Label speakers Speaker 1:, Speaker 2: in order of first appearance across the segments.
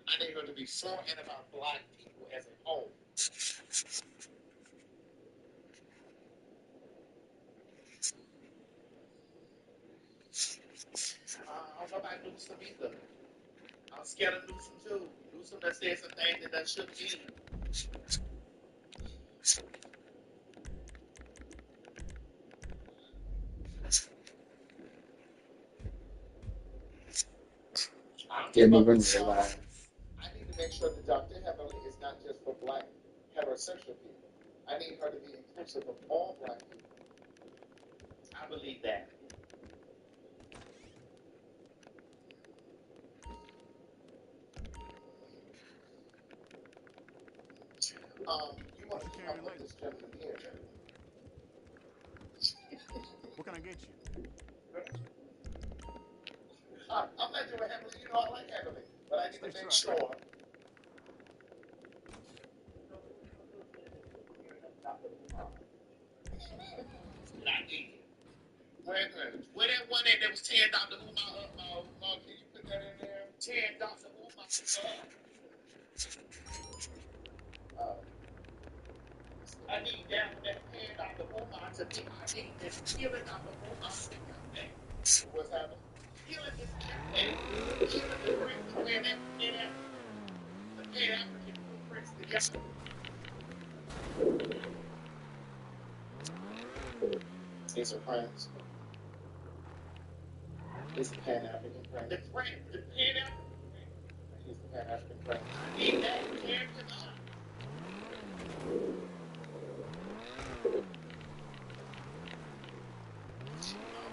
Speaker 1: I need her to be for and about black people as a whole. I don't know about Newsom either. I'm scared of Newsom too. Newsom that said some things that shouldn't be.
Speaker 2: Didn't even realize.
Speaker 1: I need to make sure that Dr. Heavenly is not just for black heterosexual people. I need her to be inclusive of all black people. I believe that. You want to come with this gentleman here, gentlemen?
Speaker 3: What can I get you?
Speaker 1: I'm not doing Heavenly. You know I like Heavenly, but I need to make sure. Where that one that was tearing Dr. Umar up, can you put that in there? Tearing Dr. Umar up. I need that paying Dr. Umar to be. I need this killing Dr. Umar to come back. What's happening? Killing this campaign. Killing the Greeks to pay that. To pay African footprints together. These are friends. He's the Pan-African friend. The Pan-African friend. He's the Pan-African friend. I need that character on. I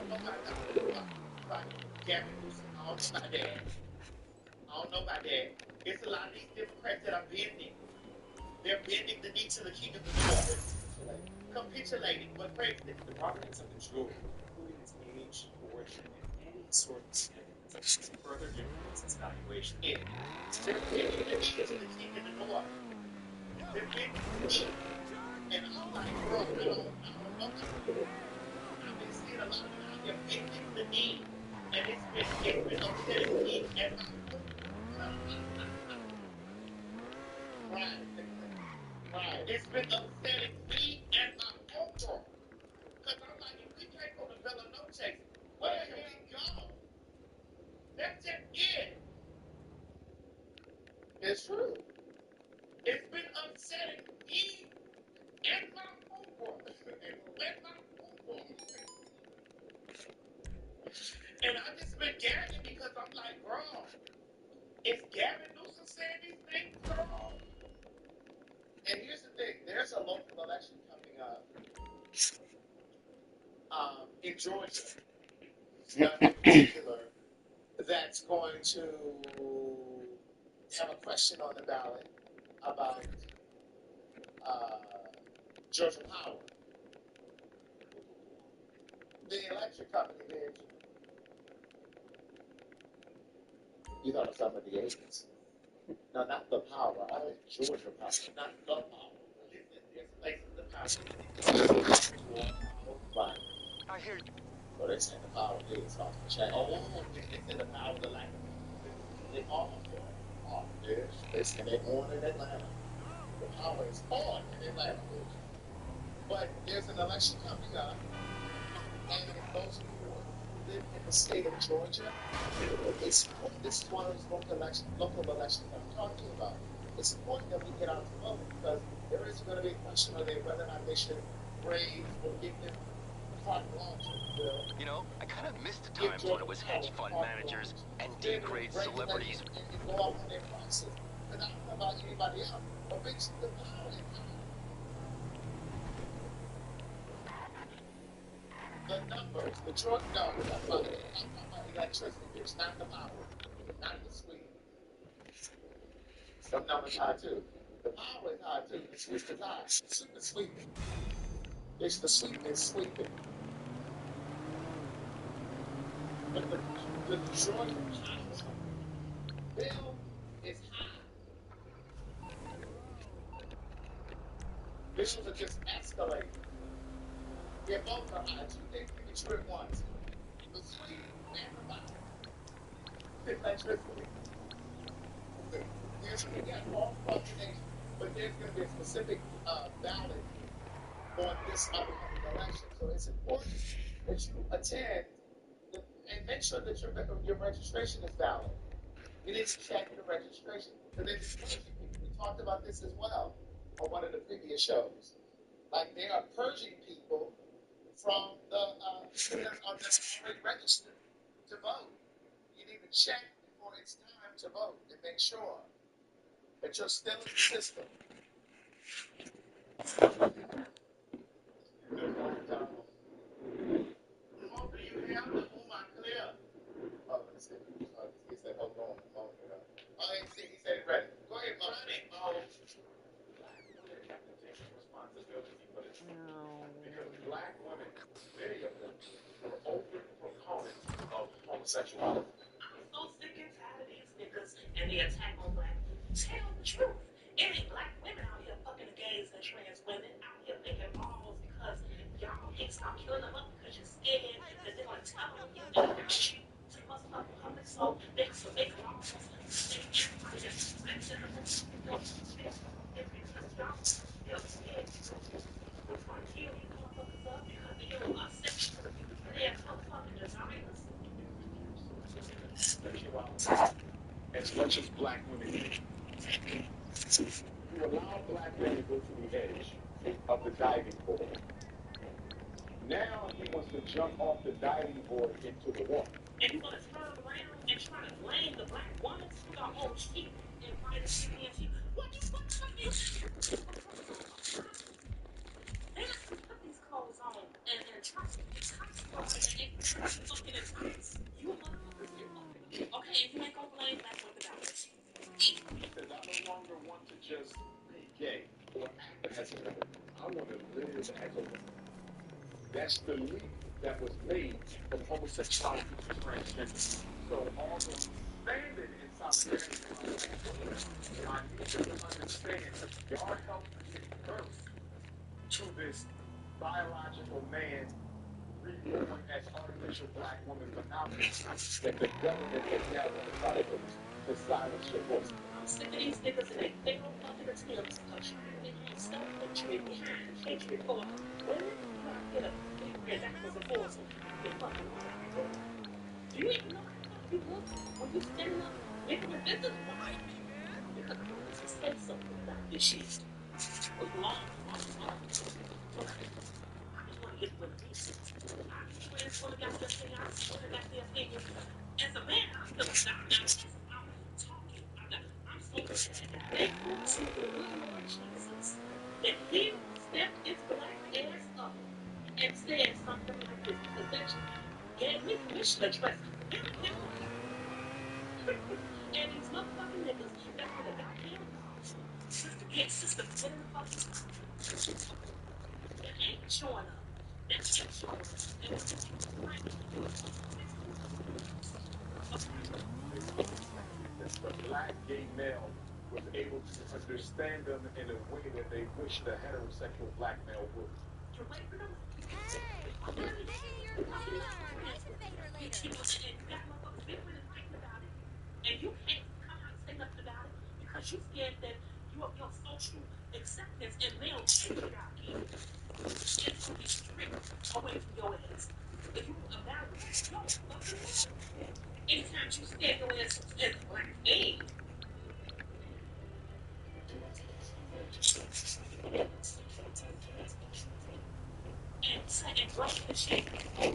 Speaker 1: don't know about Gavin Newsom. I don't know about that. I don't know about that. It's a lot of these Democrats that are bending. They're bending the knee to the king of the north. Capitulating. But crazy. The prominence of the jewel, including its age, origin, and any sort of significance, further influence its valuation. They're bending the knee to the king of the north. They're bending the knee. And I'm like, bro, I don't know. I've been seeing a lot of it out there bending the knee. And it's been upsetting me and my Right. It's been upsetting me and my uncle. Because I'm like, if we can't go to Villanoche, where can we go? That's just it. It's true. It's been upsetting me and my uncle. And I just been gagging because I'm like, bro, is Gavin Newsom saying these things, bro? And here's the thing, there's a local election coming up in Georgia, in particular, that's going to have a question on the ballot about Georgia Power. The electric company, did you thought it was talking about the agents? No, not the power. I mean Georgia Power, not the power. There's places the power. Right.
Speaker 4: I hear you.
Speaker 1: So they saying the power is off the chain. Oh, they said the power of the land. They off there. They say they on in Atlanta. The power is on in Atlanta. But there's an election coming up, and those people who live in the state of Georgia, this is one of those local elections that I'm talking about. It's important that we get out to vote because there is going to be a question of whether or not they should raise or give them carte blanche.
Speaker 4: You know, I kind of missed the times when it was hedge fund managers and D-grade celebrities.
Speaker 1: And go off on their prices. But I don't know about anybody else. But basically, the power is the numbers, the drug numbers, I'm talking about electricity, it's not the power, not the sweep. Some numbers high too. The power is high too. The sweep is high. The sweep is sweeping. It's the sweep is sweeping. But the Georgia power bill is high. Bills are just escalating. They're both are high too. They can trip once. the sweet everybody. Electricity. Yes, all across the nation. But there's going to be a specific ballot on this upcoming election. So it's important that you attend and make sure that your registration is valid. You need to check your registration. Because they're discouraging people. We talked about this as well on one of the previous shows. Like they are purging people from the people that are already registered to vote. You need to check before it's time to vote and make sure that you're still in the system. Hopefully you have the clear. Oh, he said, hold on. Oh, he said it ready. Go ahead, Mom. Black women have to take responsibility for this. Because black women, many of them, were open proponents of homosexuality. I'm so sick and tired of these niggas and the attack on black women. Tell the truth. It ain't black women out here fucking the gays and trans women out here making balls because y'all can't stop killing them up because you're scared that they're going to tell on you and hurt you to motherfucking public so they can make laws. They everybody that's rich and because y'all feel scared. We're trying to kill these motherfuckers up because they're sexual. They're motherfucking designers. As much as black women do, you allow black men to go to the edge of the diving board. Now he wants to jump off the diving board into the water. And he's going to turn around and try to blame the black woman who got all cheap and fight a CPNT. What the fuck are you? They got to put these clothes on and try to get tights on and fucking in tights. You motherfuckers get fucking. Okay, and you ain't going to blame black women about this. Because I no longer want to just be gay or act as a woman. I want to live as a woman. That's the leap that was made from homosexuality to transgender. So all the standing in solidarity, I need you to understand y'all helped give birth to this biological man reborn as artificial black woman phenomenon that the government has now decided to silence your voice. I'm sick of these niggas and they fatal fucking attempts of trying to enhance self-hatred behind hatred for women. Get a big that was a force. You fucking motherfucker. Do you even know how the fuck you look when you standing up making a business? Why? Because I wanted to say something about this shit. With long. I just want to get with this. I just want to get this thing. I just want to get their opinion. As a man, I feel like I'm talking. I'm so thankful to the Lord Jesus that he stepped his black ass up and said something like this because that gave me permission to trust him. And these motherfucking niggas that are the goddamn sister get sister put in the fucking that ain't showing up. That ain't showing up. And it's like the black gay male was able to understand them in a way that they wish the heterosexual black male would. You're waiting for them. And you can't come out and say nothing about it because you're scared that your social acceptance and male patriarchy is going to be stripped away from your ass. If you evaluate your fucking work, anytime you stand your ass as a black man, and break the shit. The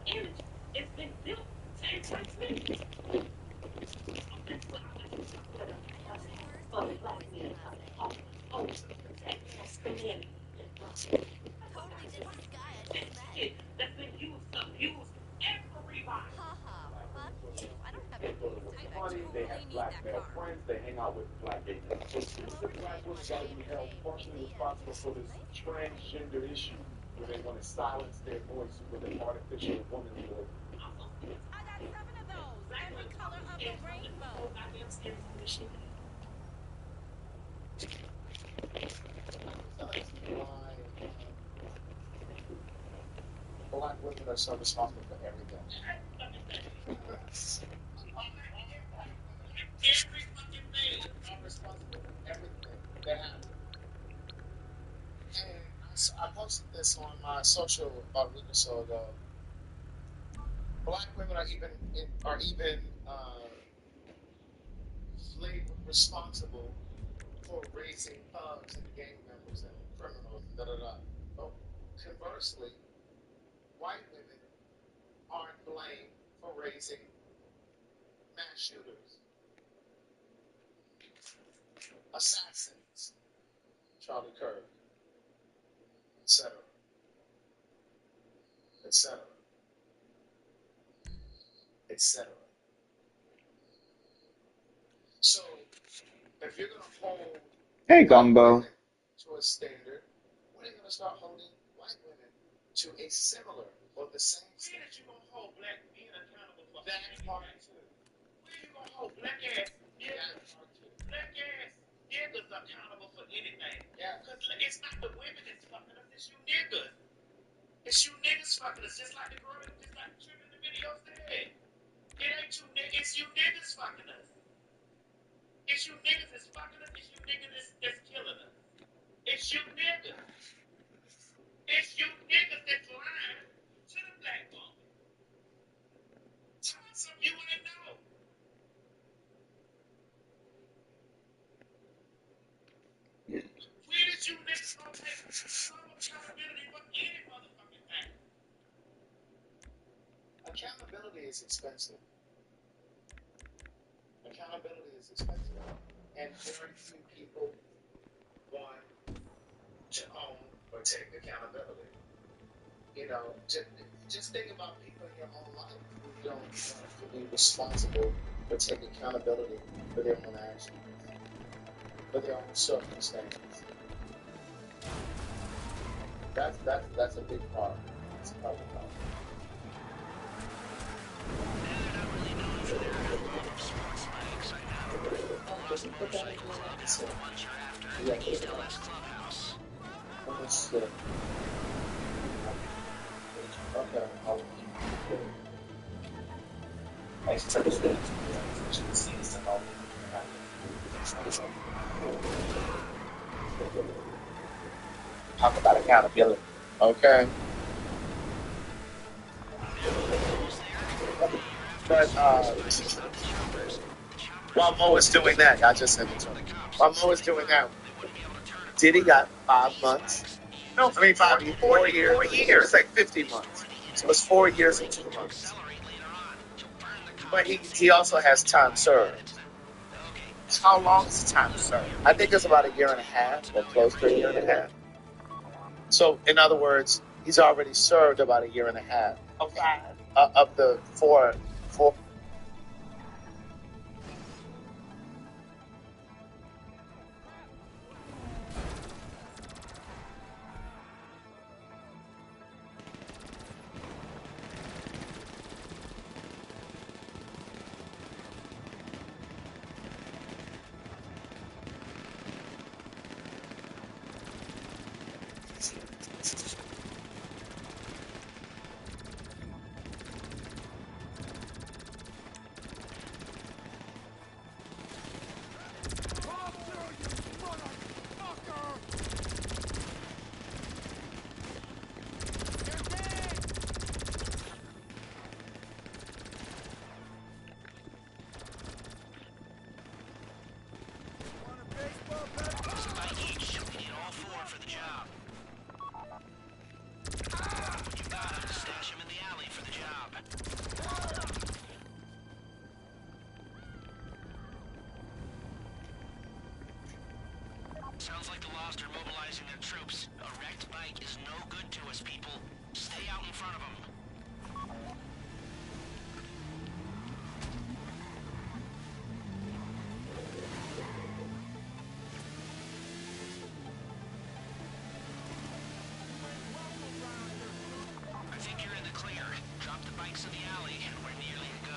Speaker 1: energy has been built to entice men. For the black men, masculinity. That's been used to abuse everybody. They have black male friends, they hang out with black gay men. So the black women got to be held partially responsible for this transgender issue where they want to silence their voice with an artificial womanhood. I got 7 of those, every color of the rainbow.
Speaker 2: black women are so responsible for everything.
Speaker 1: Every fucking thing are responsible for everything that happens. And I posted this on my social about a week or so ago. Black women are even labeled responsible for raising thugs and gang members and criminals. Da da da. But conversely, white women aren't blamed for raising mass shooters, assassins, Charlie Kirk, etc., etc., etc. So, if you're gonna hold
Speaker 2: Hey,
Speaker 1: black
Speaker 2: Gumbo.
Speaker 1: women to a standard, when are you gonna start holding white women to a similar or the same standard? When are you gonna hold black men accountable for that part too? When are you gonna hold black ass niggas, black ass niggas accountable for anything? Yeah. Because it's not the women that's fucking us, it's you niggas. It's you niggas fucking us, just like the girl, just like the chick in the video said. It ain't you niggas, it's you niggas fucking us. It's you niggas that's fucking us, it's you niggas that's killing us. It's you niggas. It's you niggas that's lying to the black woman. Tell us something you ain't know. When did you niggas gonna take some accountability for any motherfucking thing? Accountability is expensive. Accountability is expensive. And very few people want to own or take accountability. You know, just think about people in your own life who don't want to be responsible for taking accountability for their own actions, for their own circumstances. That's a big part. It's a part of the problem. Okay. I just understand. Talk about accountability. Okay. But while Mo is doing that, I just said it. While Mo is doing that, Diddy got 5 months. No, I mean 4 years. 4 years. It's like 50 months. So it's 4 years and 2 months. But he also has time served. How long is time served? I think it's about a year and a half, or close to a year and a half. So, in other words, he's already served about a year and a half of the four.
Speaker 4: Sounds like the Lost are mobilizing their troops. A wrecked bike is no good to us, people. Stay out in front of them. I think you're in the clear. Drop the bikes in the alley, and we're nearly to go.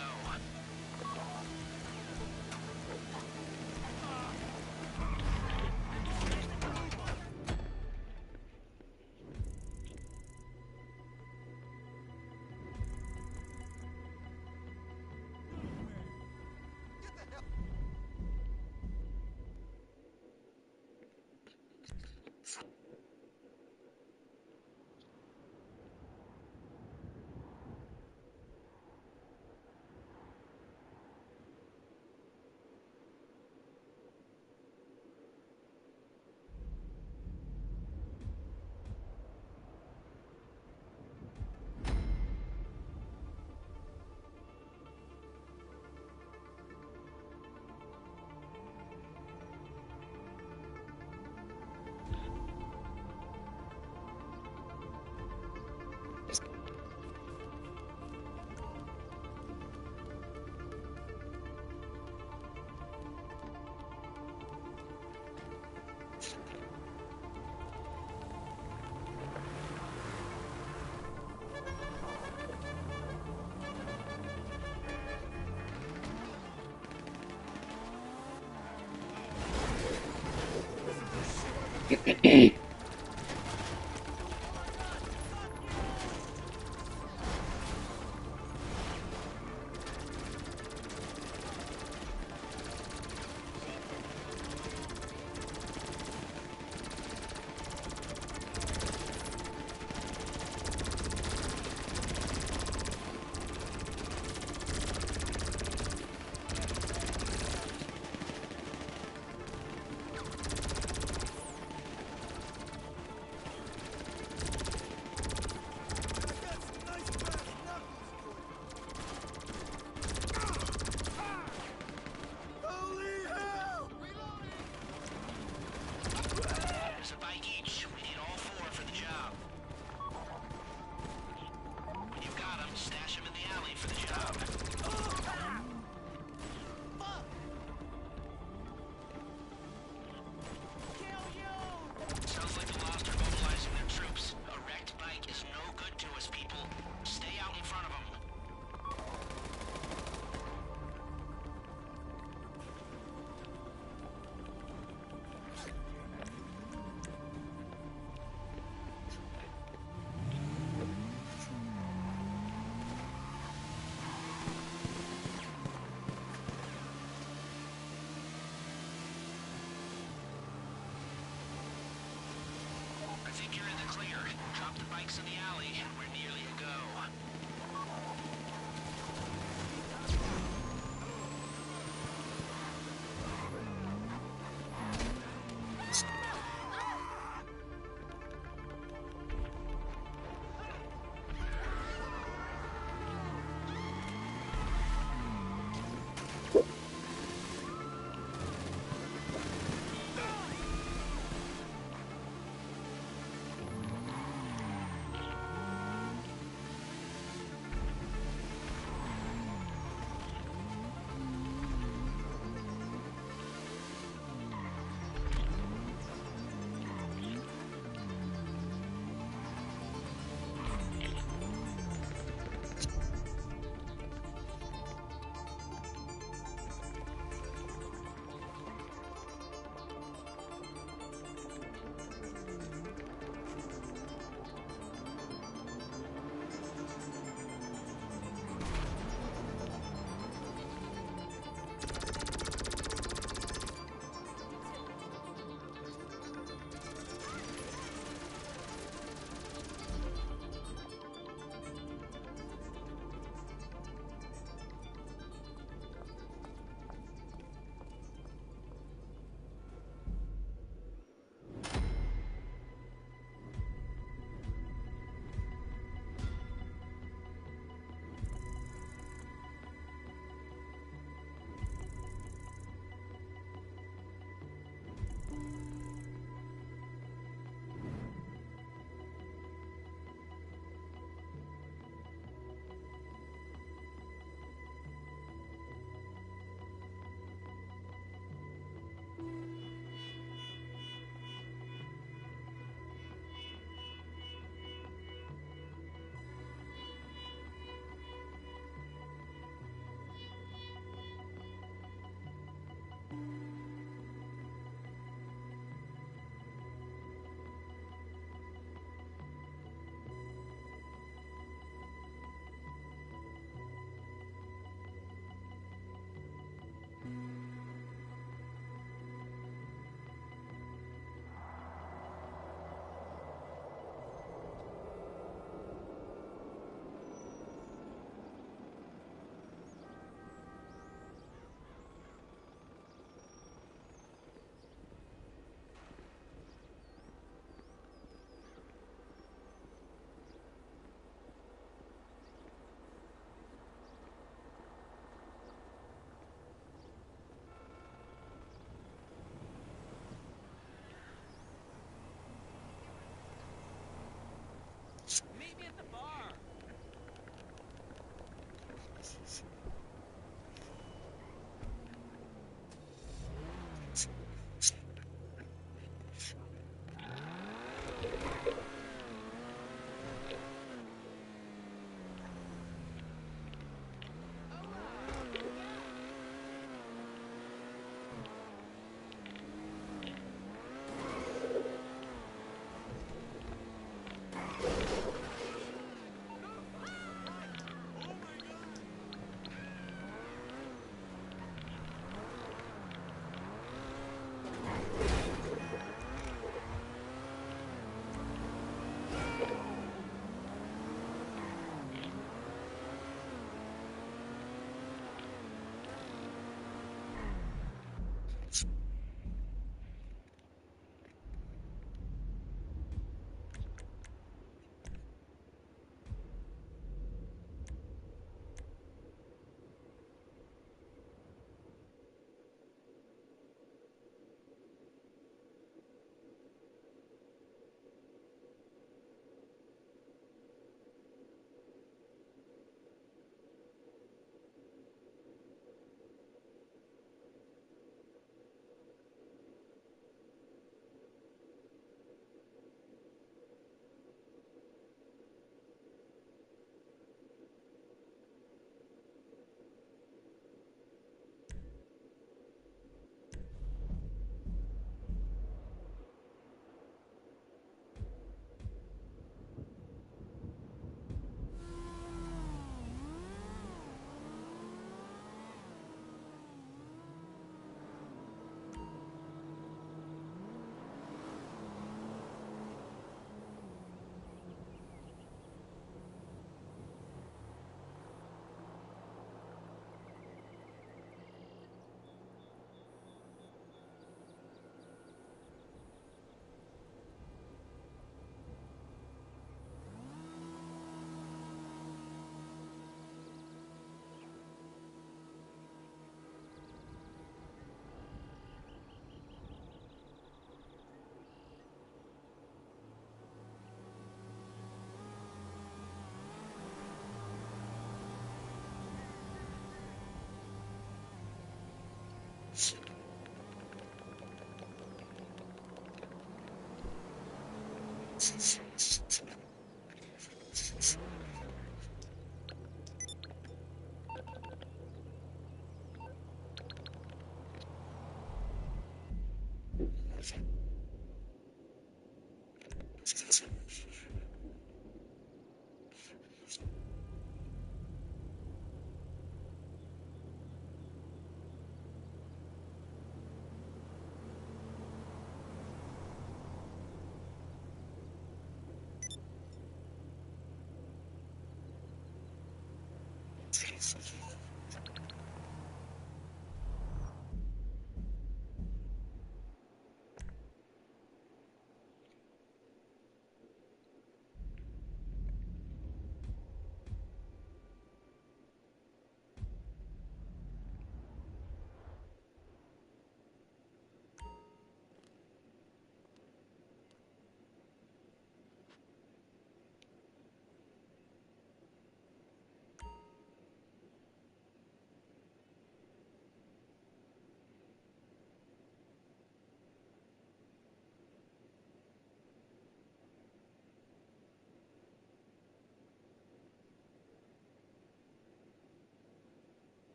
Speaker 4: There's a bike each. We need all four for the job. When you've got them, stash them in the alley for the job. Sounds like the Lost are mobilizing their troops. A wrecked bike is no good to us, people. Stay out in front of them. I think you're in the clear. Drop the bikes in the alley, and we're nearly a go.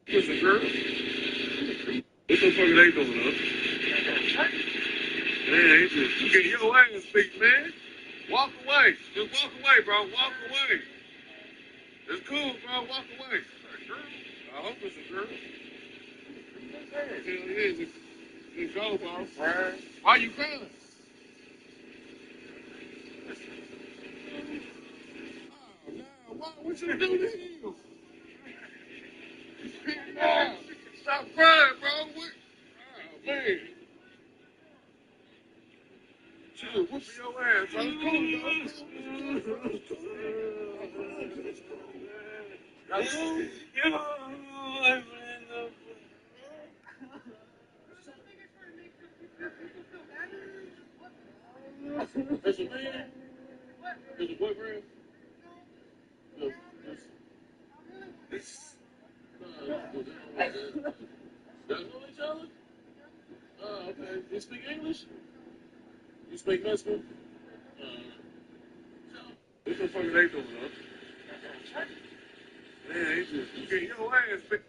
Speaker 3: Listen, girl. What the fuck are they doing, huh? Man, you get your ass beat, man. Walk away. Just walk away, bro. Walk away. It's cool, bro. Walk away. Girl. I hope it's a girl. Hell yeah. Just go, bro. Right. Why you crying? Oh, nah, what you do to him? Nah, stop crying, bro. What? Oh, man. Chill, whooping your ass, bro. It's cool, bro. It's cool. That's cool. That's a man? That's a boyfriend? No. Y'all know each other? Oh, okay. You speak English? You speak Mexican? What the fuck are they doing, huh? Man, they just getting your ass picked.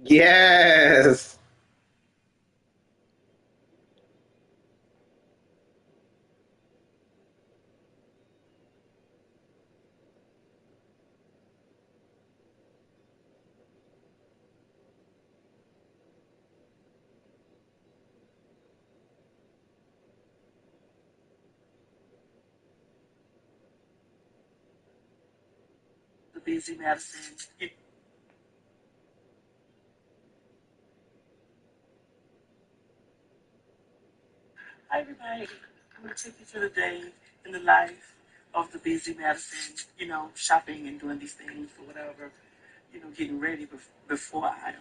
Speaker 5: Yes.
Speaker 6: The busy medicine. Hi, everybody. I'm going to take you through the day in the life of the busy medicine, shopping and doing these things or whatever, getting ready before I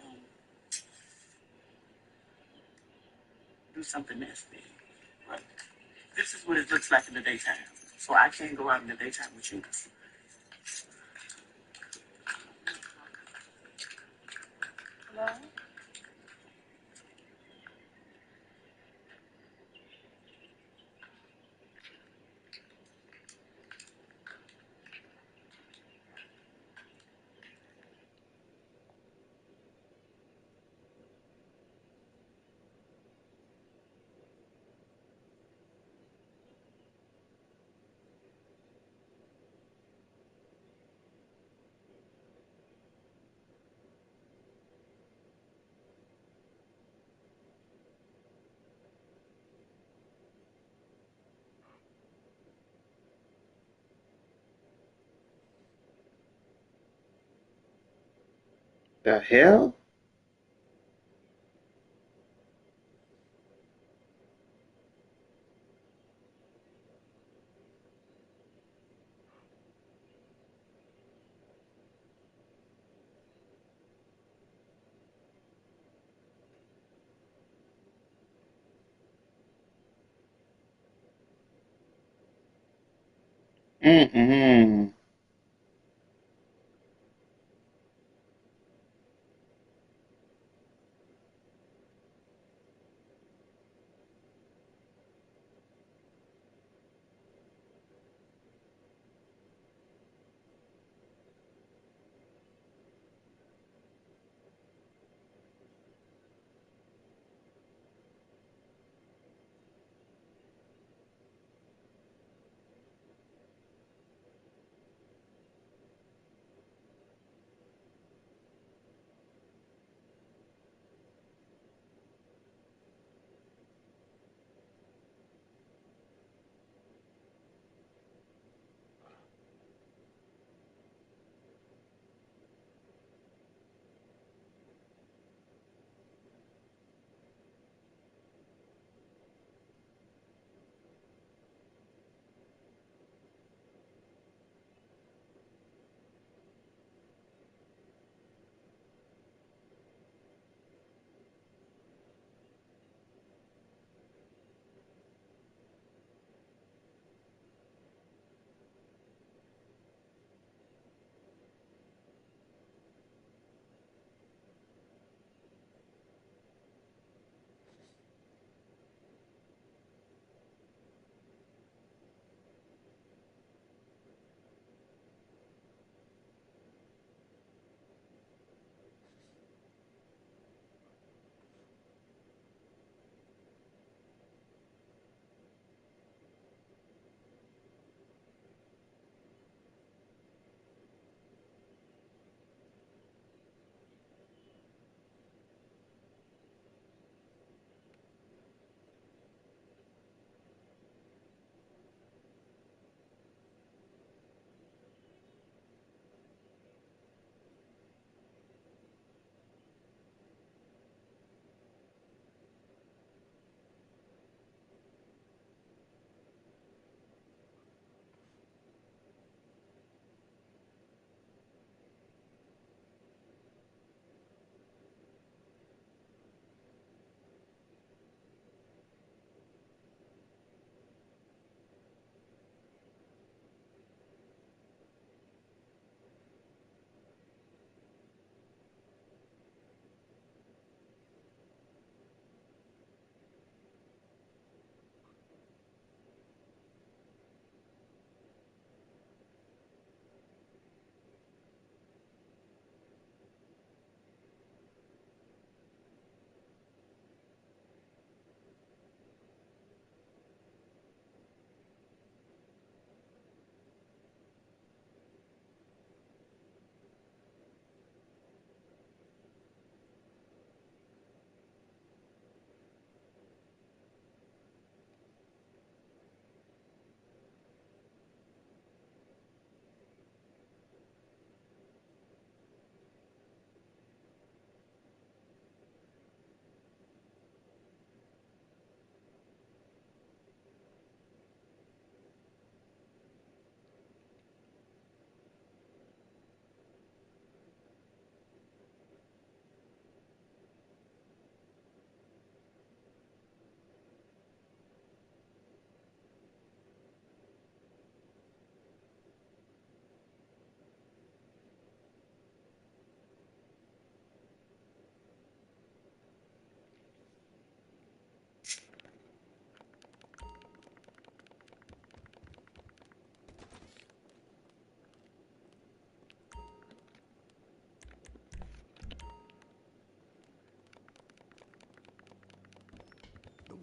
Speaker 6: do something nasty. But this is what it looks like in the daytime. So I can't go out in the daytime with you. Hello?
Speaker 5: The hell? Mm-mm.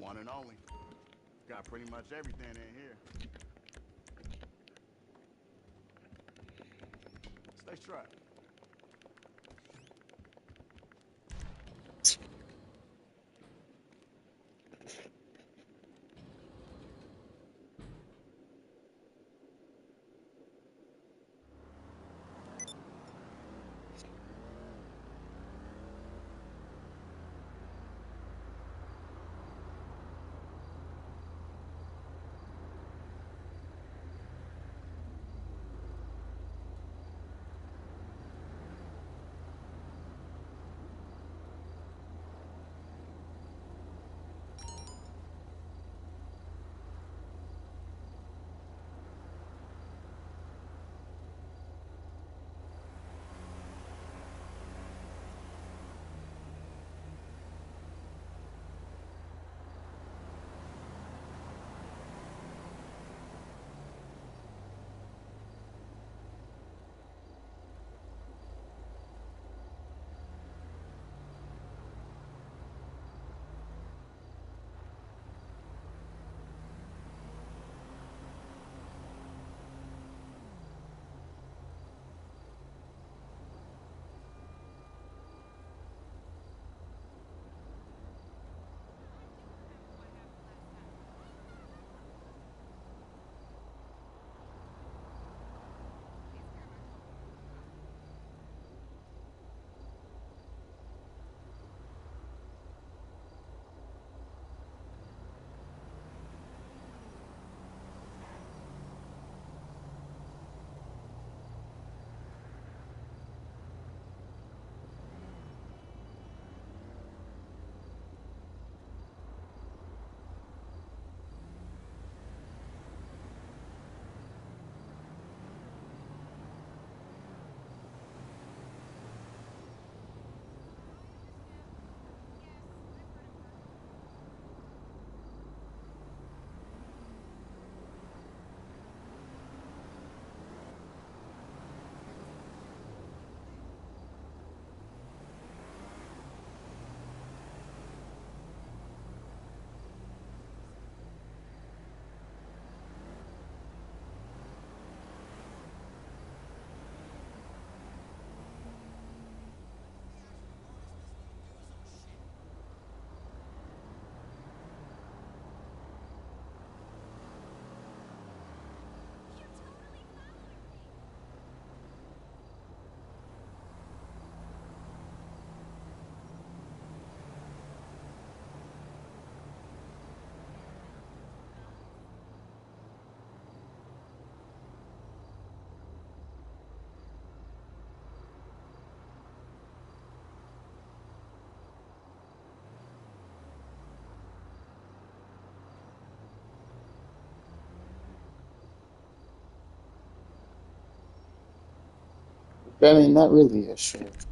Speaker 7: one and only. Got pretty much everything in here. Stay strapped.
Speaker 5: I mean, not really a shirt.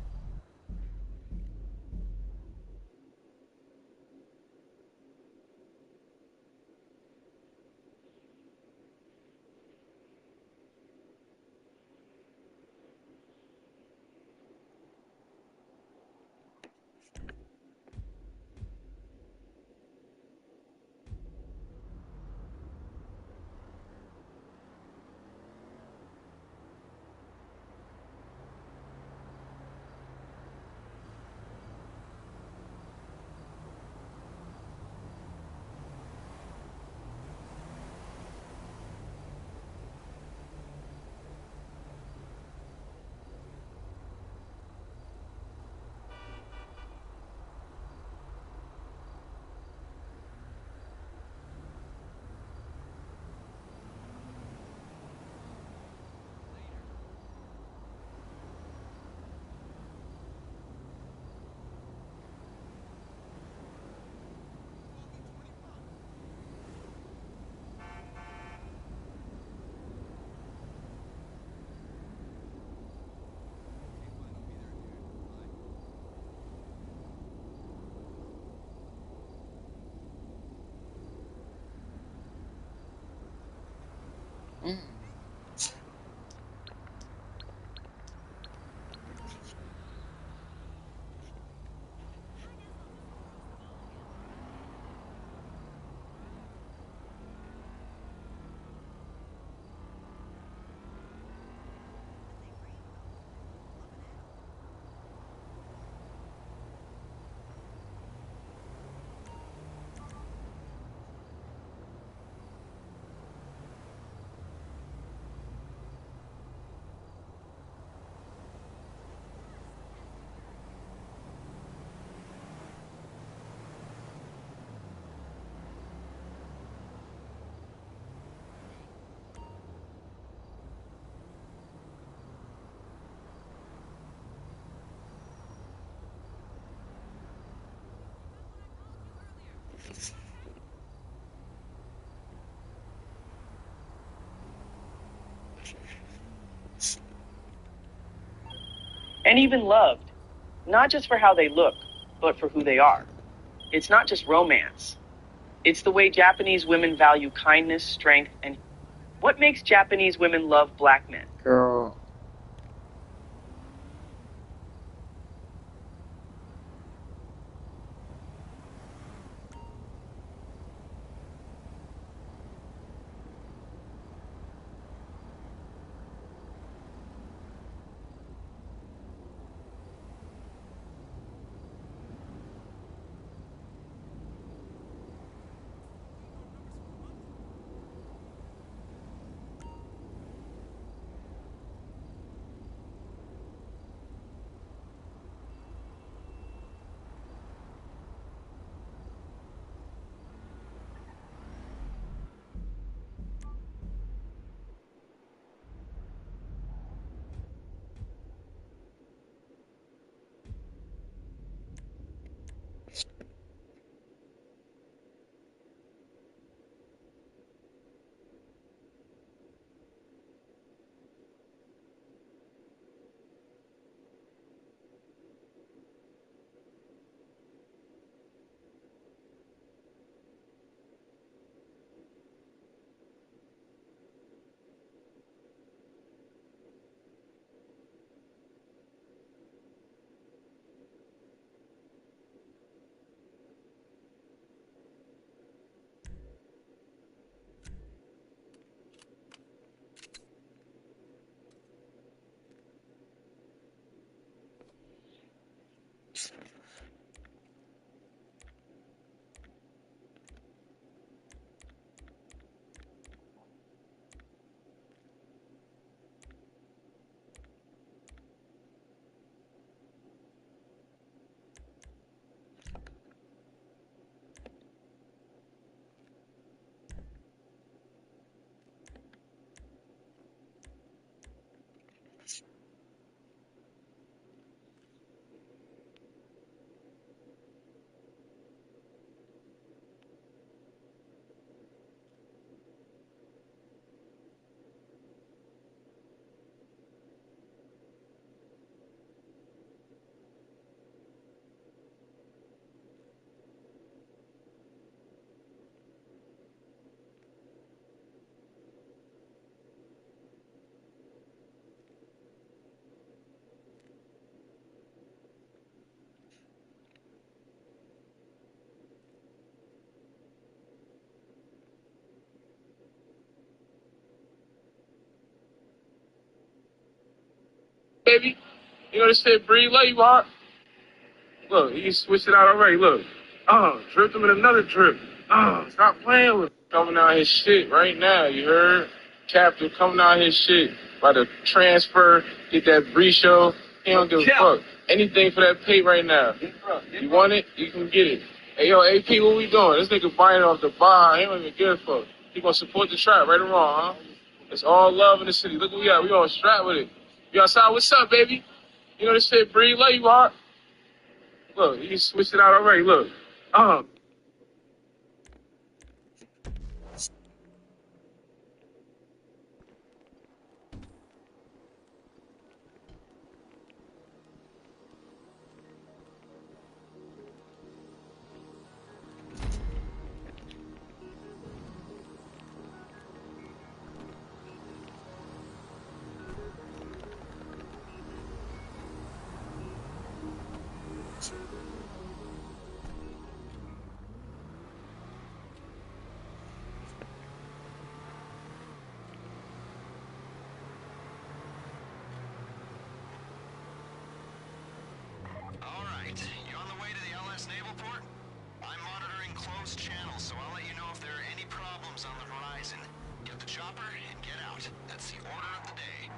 Speaker 6: And even loved, not just for how they look, but for who they are. It's not just romance. It's the way Japanese women value kindness, strength, and what makes Japanese women love black men.
Speaker 5: Girl.
Speaker 3: Baby, you know this shit breathe love you hard. Look, you switched it out already. Look. Dripped him in another drip. Stop playing with him. Coming out his shit right now, you heard? Captain coming out his shit. About to transfer, get that show. He don't give a fuck. Anything for that pay right now. You want it, you can get it. Hey, yo, AP, what we doing? This nigga buying it off the bar. He don't even give a fuck. He gonna support the trap, right or wrong, huh? It's all love in the city. Look what we got. We on strap with it. You outside? What's up, baby? You know this shit breathe love you hard. Look, you switched it out already. Look.
Speaker 4: All right, you on the way to the LS Naval Port? I'm monitoring closed channels, so I'll let you know if there are any problems on the horizon. Get the chopper and get out. That's the order of the day.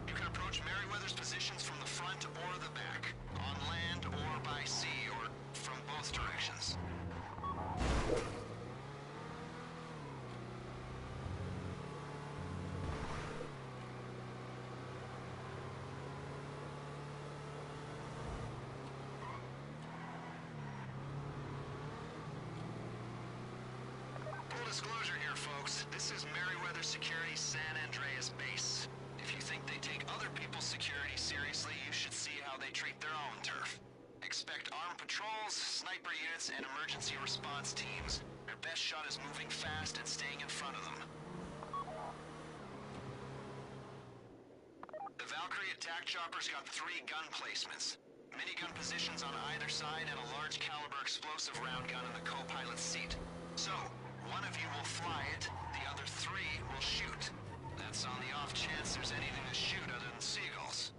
Speaker 4: You can approach Merryweather's positions from the front or the back, on land or by sea, or from both directions. there, folks. This is Merryweather Security's San Andreas base. If you think they take other people's security seriously, you should see how they treat their own turf. Expect armed patrols, sniper units, and emergency response teams. Their best shot is moving fast and staying in front of them. The Valkyrie attack chopper's got 3 gun placements. Minigun positions on either side and a large caliber explosive round gun in the co-pilot's seat. So, one of you will fly it, the other 3 will shoot. That's on the off chance there's anything to shoot other than seagulls.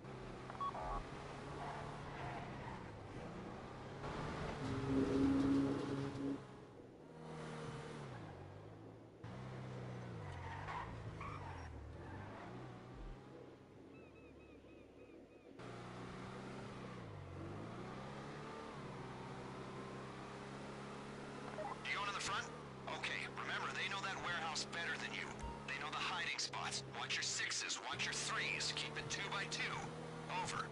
Speaker 4: You going to the front? Okay, remember, they know that warehouse better than you. They know the hiding spots. Watch your 6s, watch your 3s. Keep it 2 by 2. Over.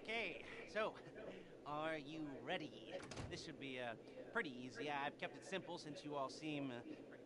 Speaker 8: Okay. So, are you ready? This should be pretty easy. I've kept it simple since you all seem pretty.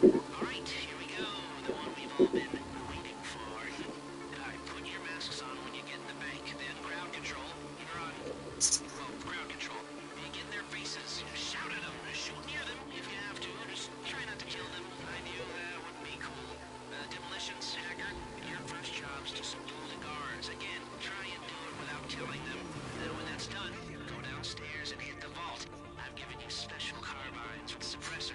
Speaker 8: Alright, here we go. The one we've all been waiting for. Alright, put your masks on when you get in the bank. Then crowd control. You're on, well, crowd control. You get in their faces. Shout at them. Shoot near them if you have to. Just try not to kill them. I knew that wouldn't be cool. Demolitions, hacker. Your first job's to subdue the guards. Again, try and do it without killing them. Then when that's done, go downstairs and hit the vault. I've given you special carbines with suppressors.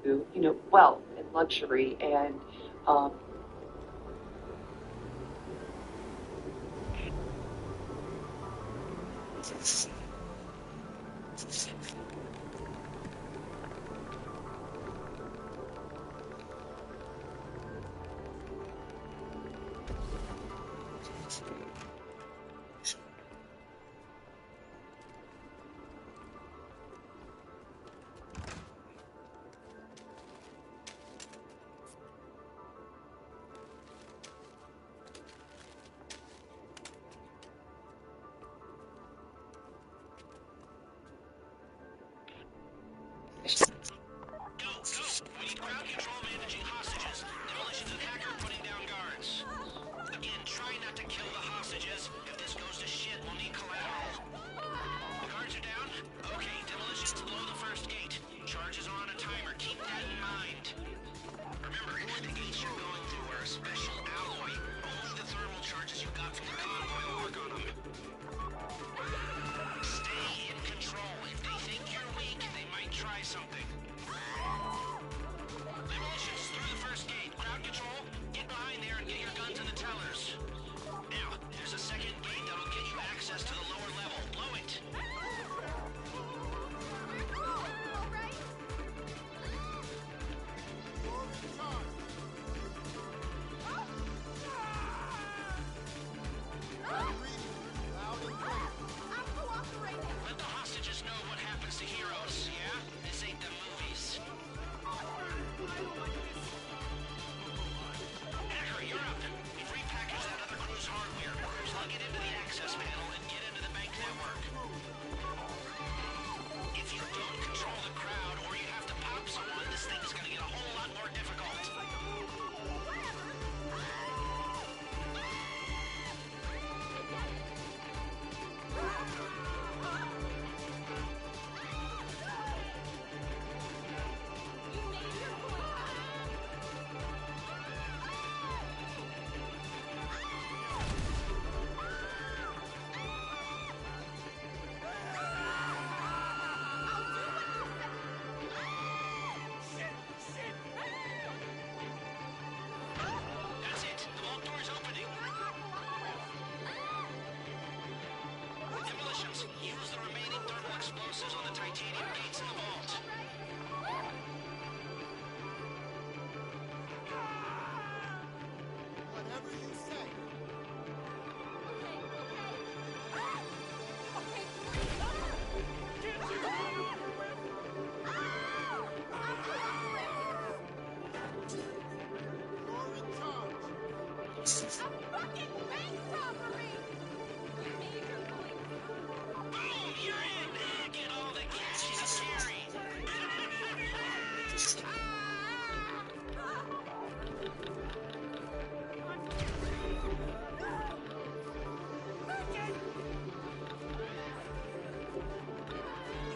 Speaker 9: you know, wealth and luxury and
Speaker 8: Go, go! We need crowd control managing hostages. Demolitions and hacker putting down guards. Again, try not to kill the hostages. If this goes to shit, we'll need collateral. The guards are down? Okay, demolitions blow the first gate. Charges are on a timer. Keep that in mind. Remember, the gates you're going through are a special alloy. Only the thermal charges you got from the convoy will work on them. Stay in control. If they think you're weak, they might try something. Demolitions through the first gate. Crowd control, get behind there and get your gun to the tellers. Now, there's a second gate that'll get you access to the lower level. Blow it. Let the hostages know what happens to heroes, yeah? This ain't the movies. Hacker, you're up. We've repackaged that other crew's hardware. Plug it into the access panel and get into the bank network. If you don't control the crowd or you have to pop someone, this thing is gonna get a whole lot more difficult. That's it. The vault door's opening. Demolitions. Use the remaining thermal explosives on the titanium gates in the vault.
Speaker 7: Whatever you say. You're in charge.
Speaker 8: Boom! You're in! Get all the cash you carry!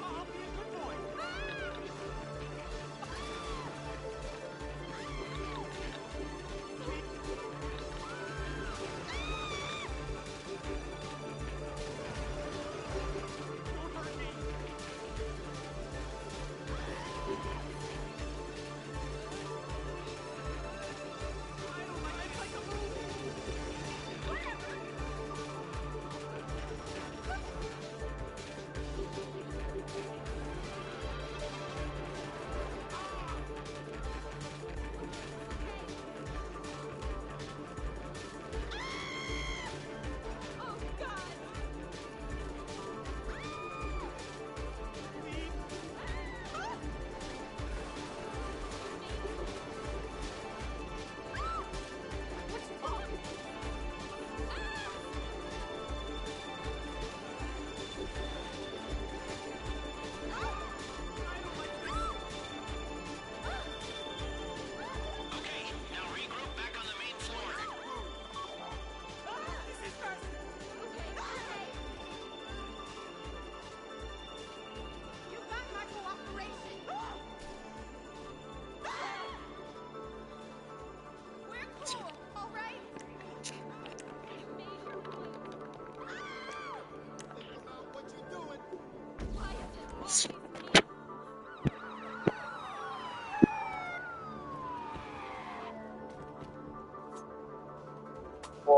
Speaker 7: I'll be a good boy.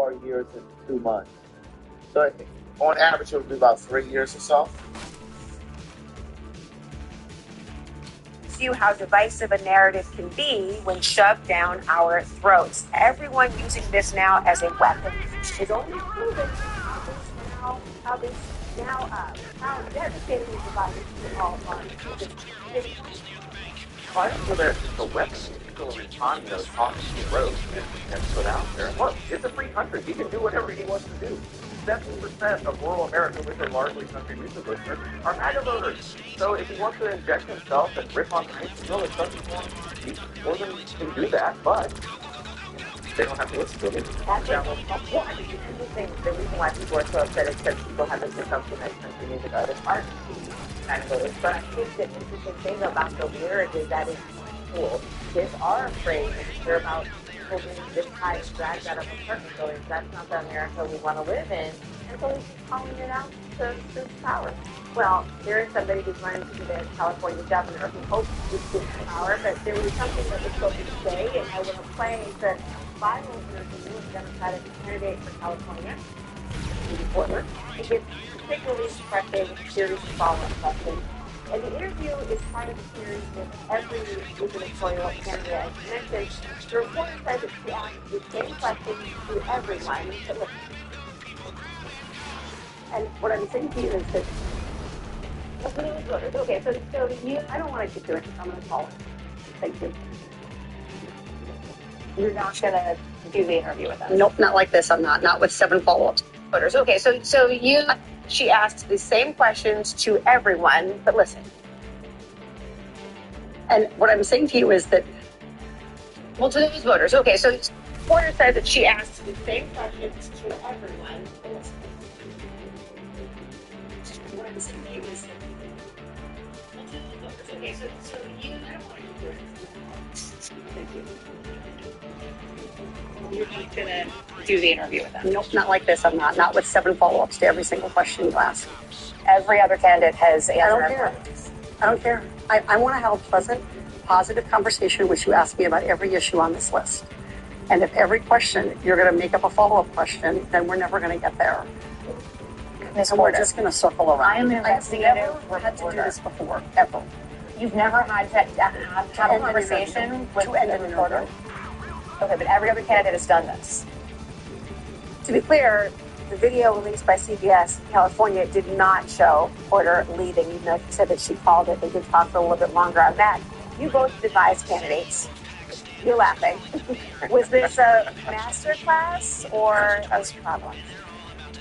Speaker 2: 4 years and 2 months. So on average, it would be about 3 years or so.
Speaker 10: You how divisive a narrative can be when shoved down our throats. Everyone using this now as a weapon is only proving how devastating the device all are.
Speaker 2: Well, I don't feel that it's just a weapon. People in Tanya talking to road and put out there. Look, it's a free country. He can do whatever he wants to do. 70% of rural America, which are largely country music listeners, are MAGA voters. So if he wants to inject himself and rip on race, well, it's something more than can do that, but they don't have to listen to him.
Speaker 10: Well, I think it's interesting. The reason why people are so upset is because people have this assumption that country music artists aren't MAGA voters. But I think the interesting thing about the lyric is that it's cool. Kids are afraid and hear about people being this high and dragged out of apartment buildings. That's not the America we want to live in. And so he's calling it out to power. Well, there is somebody who's running to be the California governor who hopes to get power, but there was something that was supposed to say, and I want to play the final interview with the Democratic candidate for California, Judy Portland. It gets particularly expressive with a series of follow-up questions. And the interview is part of the series with every gubernatorial candidate. As mentioned, the reporter says that she asked the same questions to everyone. And what I'm saying to you is that okay, so you, I don't want to keep doing this. I'm going to call it. Thank you. You're not going to do the interview with us? Nope, not like this. I'm not. Not with 7 follow-ups. Okay, so you, she asks the same questions to everyone, but listen. And what I'm saying to you is that, well, to those voters. Okay, so Porter said that she asked the same questions to everyone, but listen. What I'm saying to you is that, well, to those voters. Okay, so you, I don't want to do it. Thank you. You're not going to do the interview with them? Nope, not like this. I'm not. Not with 7 follow-ups to every single question you ask. Every other candidate has answered. I don't care. I don't care. I want to have a pleasant, positive conversation with you. Ask me about every issue on this list. And if every question you're going to make up a follow-up question, then we're never going to get there. So we're just going to circle around. I am an investigative reporter. I've never had to do this before, ever. You've never had to have a conversation with a reporter? Okay, but every other candidate has done this. To be clear, the video released by CBS California did not show Porter leaving, even though she said that she called it. They did talk for a little bit longer on that. You both advised candidates. You're laughing. Was this a master class or a problem?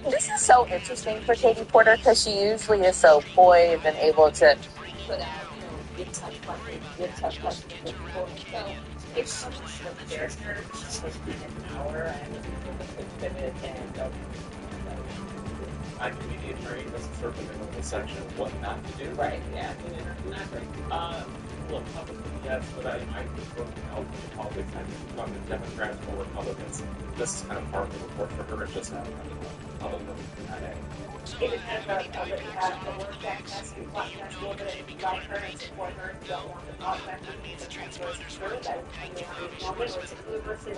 Speaker 10: This is so interesting for Katie Porter because she usually is so poised and able to put out, give tough questions. So it's so much of a character, she's in power and pivot and
Speaker 2: I can be the attorney. That's sort of the middle section of what not to do.
Speaker 10: right, yeah, not great.
Speaker 2: Look, publicly, yes, but I think working out in politics, I think talking to Democrats or Republicans, this is kind of part of the report for her. It's just not publicly.
Speaker 10: It is kind of a work that has to be podcast a little bit and like her and support her. You don't want to talk about it. It's a transfer is true. That is kind of a moment where it's a universally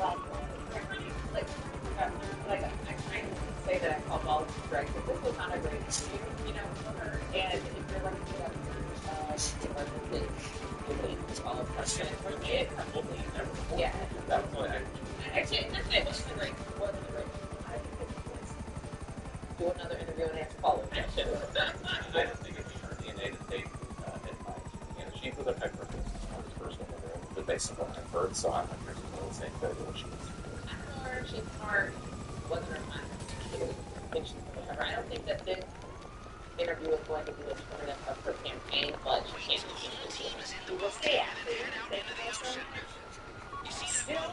Speaker 10: like I kind of say that I call balls strike, but this was not a great interview, for her. And if you're going to put up all of question, yeah.
Speaker 2: That was what
Speaker 10: Actually, it wasn't a great. I think it's do another interview and have to follow it.
Speaker 2: I just think it's her DNA that they advise. She's the type of person in the room, but based on what I've heard, so I'm not sure to say what she is.
Speaker 10: I don't know if she's smart, whether or not whatever. I don't think that this interview is going to be a determinant of her campaign, but she can't we will stay active. Still,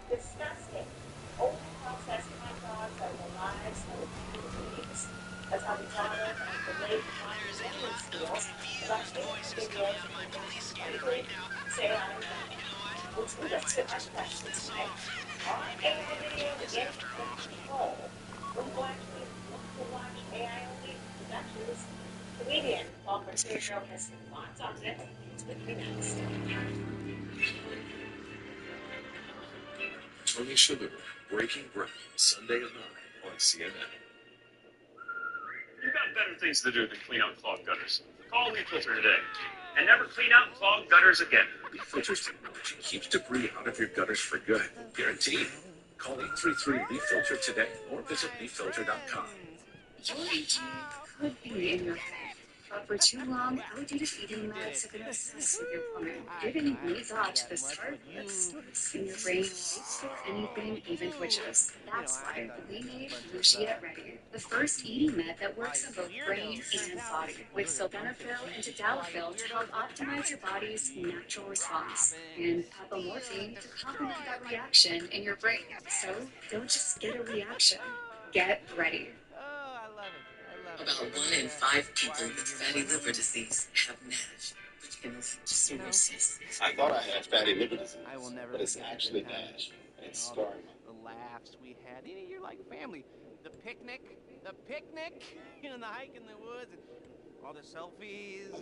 Speaker 10: disgusting. Open process hot dogs that are the lives of the communities. That's how we taught her the late Ryan skills. About videos say which leads us to our questions tonight. Are AI videos getting control? Will you actually look to watch AI only productions? Comedian Paul Mateo has some thoughts on it. It's with me next.
Speaker 11: Tony Shalhoub, Breaking Ground, Sunday at 9 on CNN.
Speaker 12: You've got better things to do than clean out clogged gutters. Call Leaf Filter today. And never clean out clogged gutters again.
Speaker 11: Leaf Filter's technology keeps debris out of your gutters for good. Guaranteed. Call 833-LEAF-FILTER today or visit leaffilter.com.
Speaker 10: Your aging could be in your head, but for too long, outdated heating meds have been obsessed with your plumbing, giving any thought to the spark that starts in your brain before anything even twitches. That's why we made Lucia Ready, the first eating med that works on both brain and body, with sildenafil and tadalafil to help optimize your body's natural response, and papamorphine to complement that reaction in your brain. So don't just get a reaction, get ready.
Speaker 6: About 1 in 5 people with fatty liver disease have NASH, which is cirrhosis.
Speaker 5: I thought I had fatty liver disease, but it's actually NASH. It's scarring.
Speaker 8: The laughs we had. You're like family. The picnic, the hike in the woods, and all the selfies.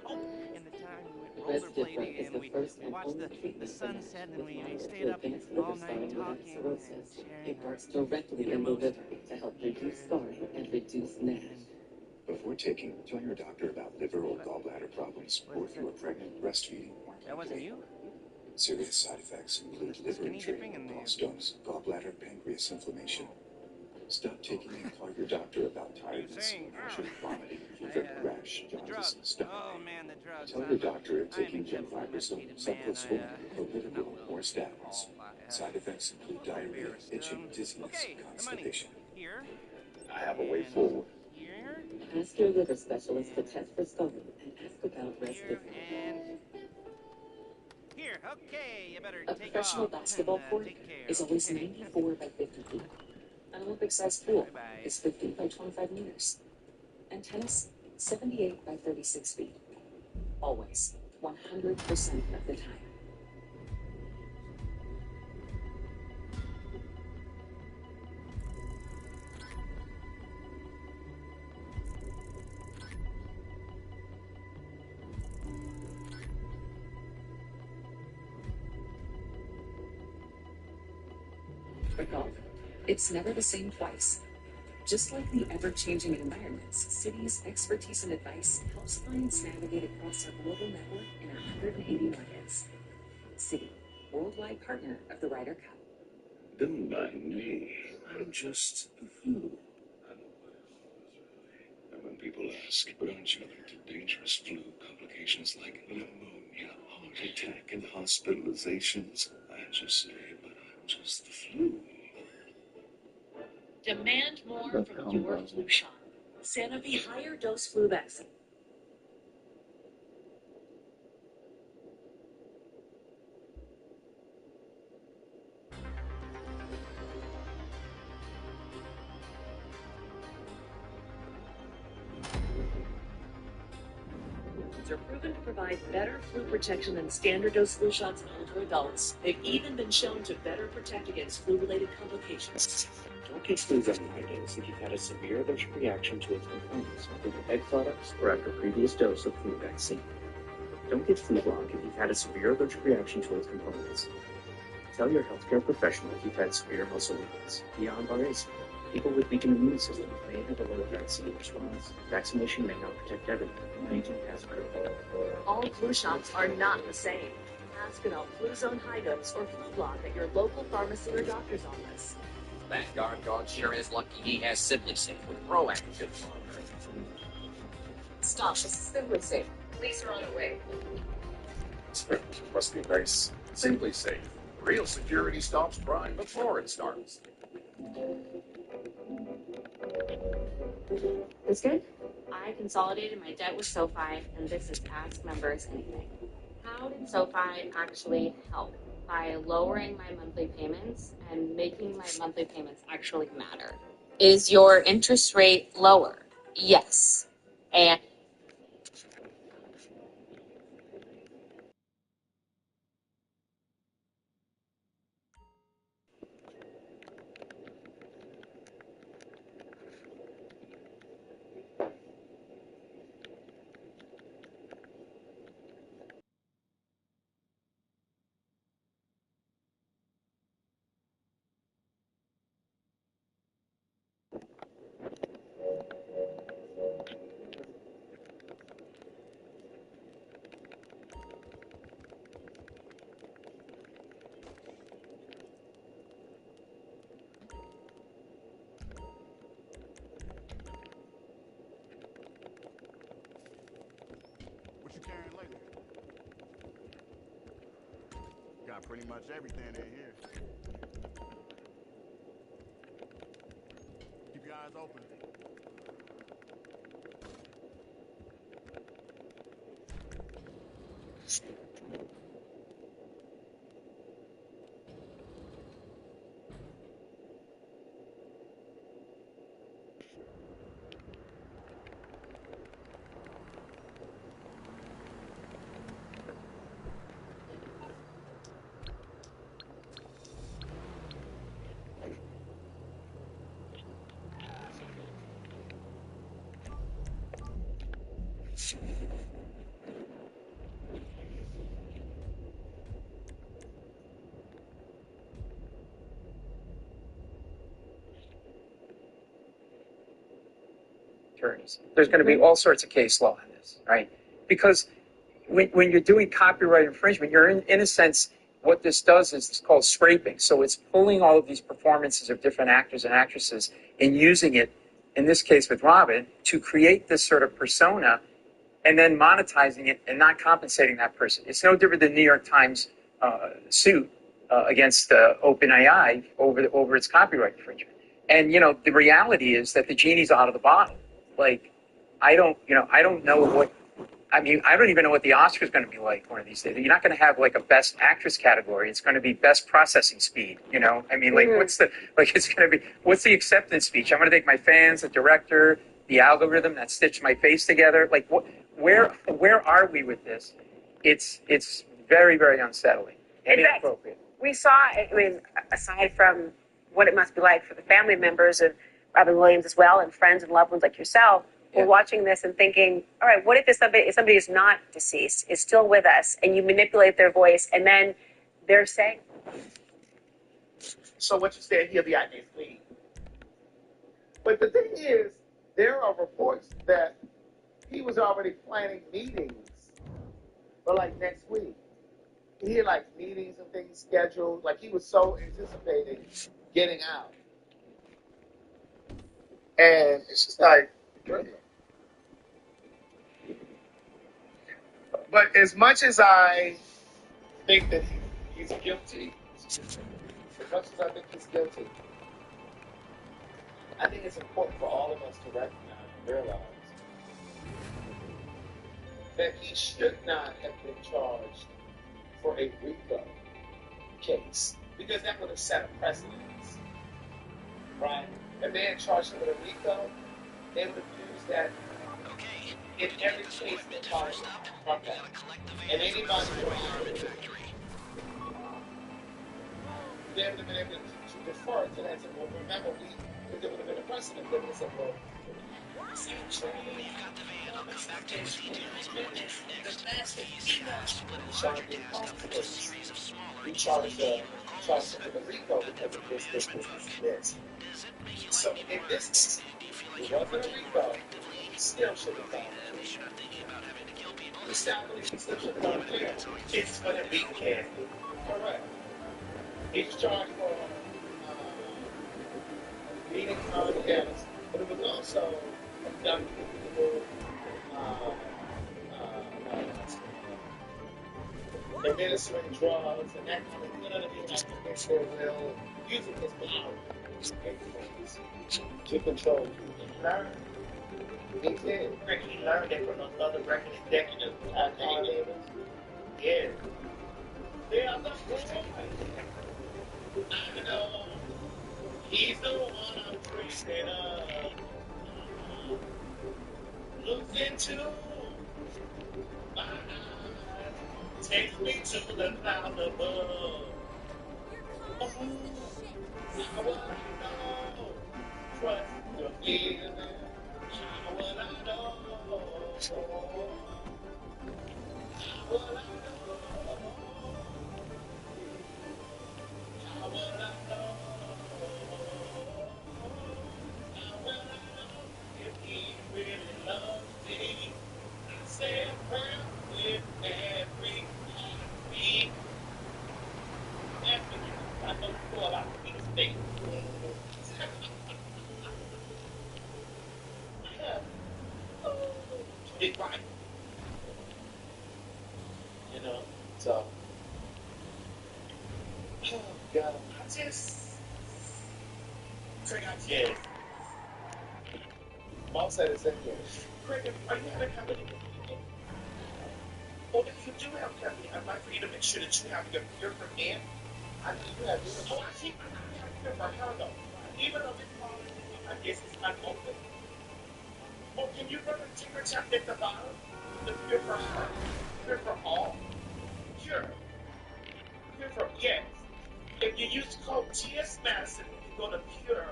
Speaker 8: Oh, and the time we went rollerblading and we watched the sunset and we stayed up all night talking and sharing.
Speaker 6: It works directly in the liver to help reduce scarring and reduce NASH.
Speaker 11: Before taking, tell your doctor about liver or gallbladder problems, or if you are pregnant, breastfeeding, or
Speaker 8: That wasn't you?
Speaker 11: serious side effects include liver injury, gallstones, gallbladder, pancreas inflammation. Stop taking and call your doctor about tiredness, nausea, vomiting, fever, rash, jaundice, and stomach pain. Tell your doctor if taking gemfibrozone, cyclosporin, clopidogrel, or statins. Side effects include diarrhea, itching, dizziness, constipation. I have a way forward.
Speaker 6: Ask your liver specialist to test for scarring and ask about rest of
Speaker 8: Here, okay, you better
Speaker 6: A professional basketball court is always 94 by 50 feet. An Olympic-sized pool is 50 by 25 meters. And tennis, 78 by 36 feet. Always, 100% of the time. For golf, it's never the same twice. Just like the ever-changing environments, Citi's expertise and advice helps clients navigate across our global network in 180 markets. Citi, worldwide partner of the Ryder Cup.
Speaker 11: Don't mind me. I'm just a fool. And when people ask, but aren't you allergic to dangerous flu complications like pneumonia, heart attack, and hospitalizations? I just say, but I'm just the flu.
Speaker 6: Demand more from your flu shot. Sanofi higher dose flu vaccine. Are proven to provide better flu protection than standard dose flu shots in older adults. They've even been shown to better protect against flu-related complications.
Speaker 2: Don't get flu vaccine dose if you've had a severe allergic reaction to its components, including egg products or after previous dose of flu vaccine. Don't get flu block if you've had a severe allergic reaction to its components. Tell your healthcare professional if you've had severe muscle weakness beyond RSV. People with weakened immune systems may have a lower vaccine response. Vaccination may not protect everyone. Aging has critical.
Speaker 6: All flu shots are not the same. Ask about Fluzone High Dose or Flu Block at your local pharmacy or doctor's office.
Speaker 13: That guard dog sure is lucky he has Simply Safe with proactive.
Speaker 10: Stop, this is Simply Safe. Police are on their way.
Speaker 11: Must be nice. Simply Safe. Real security stops crime before it starts.
Speaker 14: This good? I consolidated my debt with SoFi, and this is Ask Members Anything. How did SoFi actually help? By lowering my monthly payments and making my monthly payments actually matter. Is your interest rate lower? Yes. And
Speaker 7: sharing later. Got pretty much everything in here. Keep your eyes open.
Speaker 2: Attorneys. There's going to be all sorts of case law in this, right? Because when you're doing copyright infringement, you're in a sense, what this does is it's called scraping. So it's pulling all of these performances of different actors and actresses and using it, in this case with Robin, to create this sort of persona and then monetizing it and not compensating that person. It's no different than the New York Times suit against OpenAI over its copyright infringement. And, the reality is that the genie's out of the bottle. Like, I don't know what, I don't even know what the Oscar's going to be like one of these days. You're not going to have like a best actress category. It's going to be best processing speed, what's the acceptance speech? I'm going to take my fans, the director, the algorithm that stitched my face together. Like, where are we with this? It's very, very unsettling and inappropriate.
Speaker 15: We saw, aside from what it must be like for the family members of Robin Williams as well, and friends and loved ones like yourself, we're watching this and thinking, all right, what if somebody is not deceased, is still with us, and you manipulate their voice, and then they're saying...
Speaker 1: So what you said, he'll be out next week. But the thing is, there are reports that he was already planning meetings for like next week. He had like meetings and things scheduled. Like he was so anticipating getting out. And it's just like, but as much as I think that he's guilty, I think it's important for all of us to recognize and realize that he should not have been charged for a RICO case, because that would have set a precedent, right? If they had charged him with a RICO, they would have used that in every case that charged from that. And anybody who they would have been able to defer to that. Well, remember, because there would have been a precedent that was said, well, we charged him with a RICO because of this. So in this case, it wasn't a RICO. He still should have gone. The establishment still should have gone there. It's going to be careful. Correct. He's charged for meeting guests, but it was also abducting people, administering drugs, and that kind of thing. Against their will, using his power to control people. He learned. He did. He learned it from those other record executives. Yeah. They are the boy. I know. He's the one I'm dreaming of. Look into my eyes. Take me to the cloud above. How will I know? Trust the feeling. How will I know? How will I know? How will I know? How will I know if he really loves me? I say a prayer with every heartbeat. I know before about these things. It's right. So, oh God, I just yes. Mom said it's in here. Craig, are you having company? Well, if you do have company, I'd like for you to make sure that you have your ear for men. I think you have yours. Oh, I see. I have ear for her though. Even though this policy, I guess it's unopened. Well, can you run a ticker tap at the bottom? The ear for her, ear for all, pure, ear for yes. If you use code TS Madison, you go to pure.com.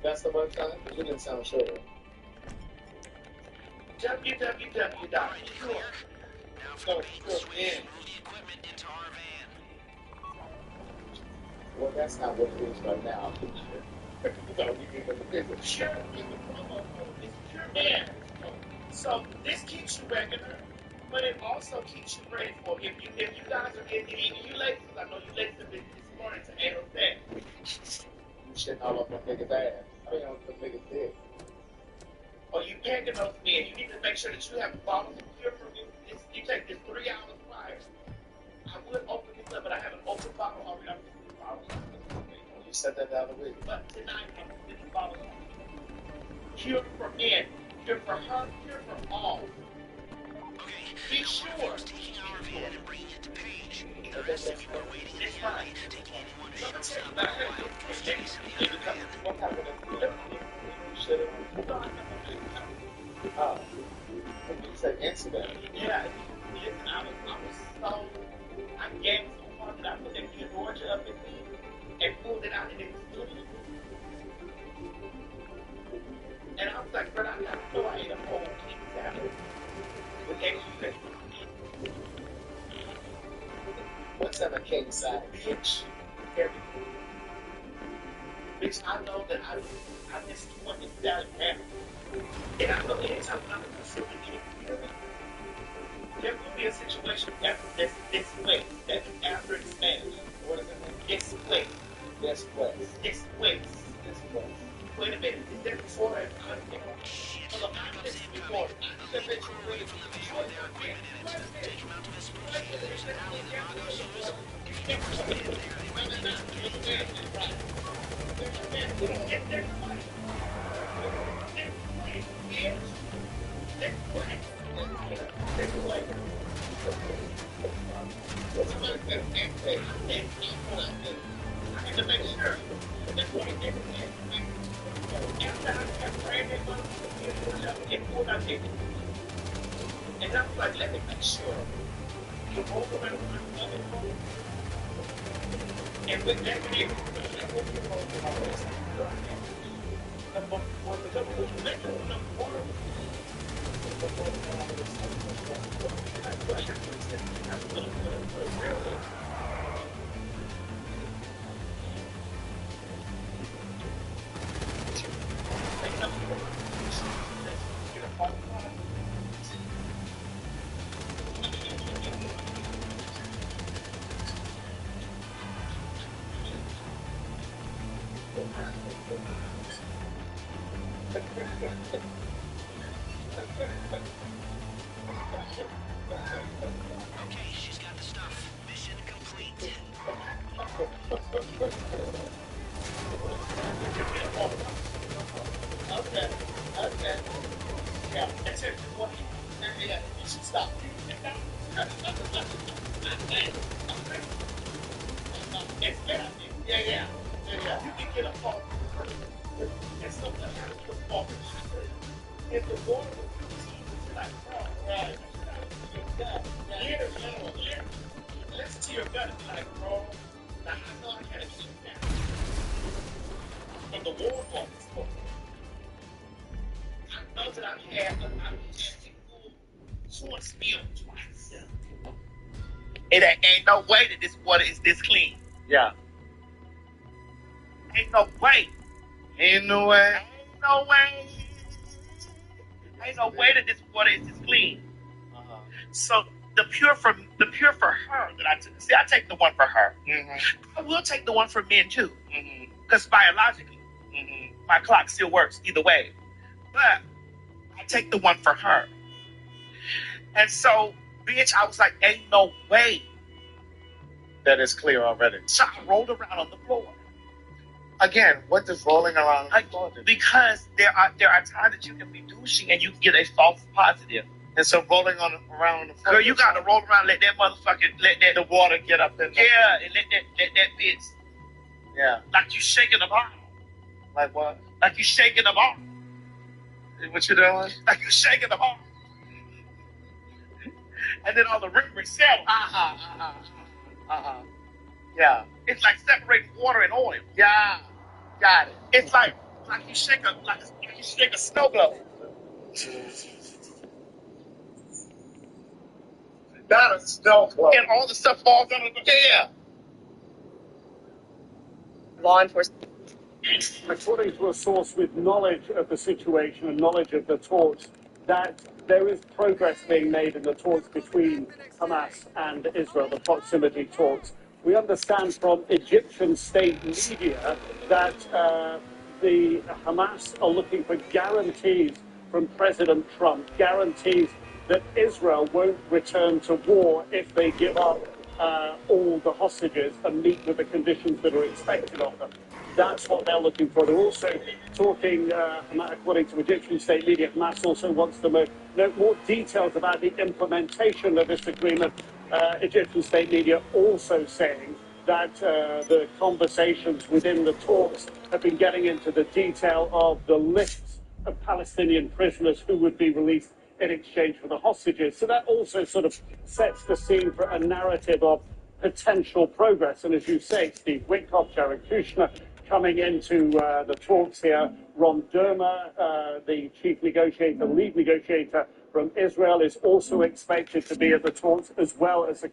Speaker 1: That's the website? You didn't sound sure. www.pure. So, pure in. Well, that's not what it is right now. No, we need to pure in the promo code. It's pure man. So this keeps you regular, but it also keeps you ready for if you guys are getting you ladies, because I know you ladies have been this morning to anal sex. You shitting all over the nigga's ass. I mean, on the nigga's dick. Or you packing those men. You need to make sure that you have bottles of pure for you. You take this 3 hours prior. I would open this up, but I have an open bottle already. I'm just going to bottles. You set that down the week. But tonight, I'm going to get the bottles. Pure for men. Pure for her. Pure for all.
Speaker 8: Okay,
Speaker 1: be sure.
Speaker 8: Taking our van and bringing it to Page. The rest of you are waiting in the alley, taking anyone who shows up while stays in the other van.
Speaker 1: You said incident. Yeah, listen, I was so, I gave so hard that I put that kid Georgia up in me and pulled it out and it was clean. And I was like, but I got no I ate a whole king salad with extra. What's that a king salad? Bitch. Everything. Bitch, I know that I just want this salad now. And I know anytime I'm consuming anything, there will be a situation after this place, that after it's managed. What is it? This place. This place. This place. This place. Wait a minute. Is there before and hold on, I this before. I said that you wait from the visual there. Wait a minute. Take him out to this spooky. There's an alley that Margot uses. Get in there. They might not get in there. Right. Get there quick. Get quick, bitch. Get quick. Get quick. Somebody said, hey, I need to make sure that when I get after I prayed that motherfucker get pulled out there. And I was like, let me make sure you hold around my other phone. And with that,
Speaker 8: Okay, she's got the stuff. Mission complete.
Speaker 1: Okay. Yeah, that's it. Yeah, you should stop. It's better. Yeah. You can get a phone. And sometimes the phone. If the water was like, oh, right. Yeah. Listen to your gut and be like, bro, now I know I can't keep that. But the war phone is full. I know that I've had people source meal twice. It ain't no way that this water is this clean.
Speaker 2: Yeah.
Speaker 1: Ain't no way. Ain't no way that this water is this clean. So the pure for her that I took. See, I take the one for her. Mm-hmm. I will take the one for men too, because biologically, my clock still works either way. But I take the one for her. And so, bitch, I was like, ain't no way that it's clear already. So I rolled around on the floor.
Speaker 16: Again, what does rolling around on the floor do?
Speaker 1: Because there are times that you can be douching and you can get a false positive.
Speaker 16: And so rolling around on the floor.
Speaker 1: Girl, you got to roll around, let the water get up in there. Yeah, and let that bitch.
Speaker 16: Yeah.
Speaker 1: Like you shaking a bottle.
Speaker 16: Like what?
Speaker 1: Like you shaking a bottle.
Speaker 16: What you doing?
Speaker 1: Like you shaking the bottle. And then all the rippers settle.
Speaker 16: Yeah.
Speaker 1: It's like separating water and oil.
Speaker 16: Yeah. Got it.
Speaker 1: It's like you shake a snow globe.
Speaker 16: Not a snow globe.
Speaker 1: And all the stuff falls under the air.
Speaker 15: Law enforcement.
Speaker 17: According to a source with knowledge of the situation and knowledge of the talks, that there is progress being made in the talks between Hamas and Israel, the proximity talks. We understand from Egyptian state media that the Hamas are looking for guarantees from President Trump, guarantees that Israel won't return to war if they give up all the hostages and meet with the conditions that are expected of them. That's what they're looking for. They're also talking, according to Egyptian state media, Hamas also wants to know more details about the implementation of this agreement. Egyptian state media also saying that the conversations within the talks have been getting into the detail of the lists of Palestinian prisoners who would be released in exchange for the hostages. So that also sort of sets the scene for a narrative of potential progress. And as you say, Steve Witkoff, Jared Kushner, coming into the talks here. Ron Dermer, the chief negotiator, lead negotiator from Israel, is also expected to be at the talks, as well as the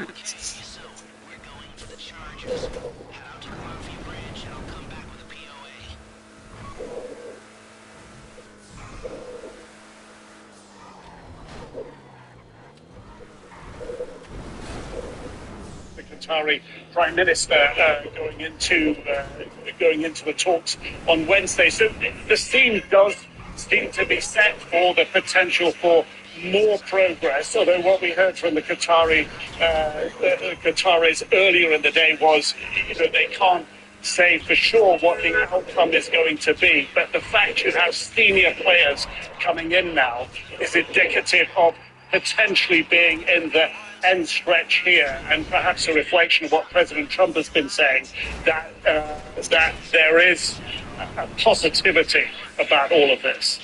Speaker 8: Okay, so we're going for the Chargers. Head out to Coffee Bridge and I'll come back with a POA.
Speaker 17: the Qatari Prime Minister going into the talks on Wednesday. So the scene does seem to be set for the potential for more progress, although what we heard from the Qataris earlier in the day was, they can't say for sure what the outcome is going to be. But the fact you have senior players coming in now is indicative of potentially being in the end stretch here, and perhaps a reflection of what President Trump has been saying, that there is a positivity about all of this.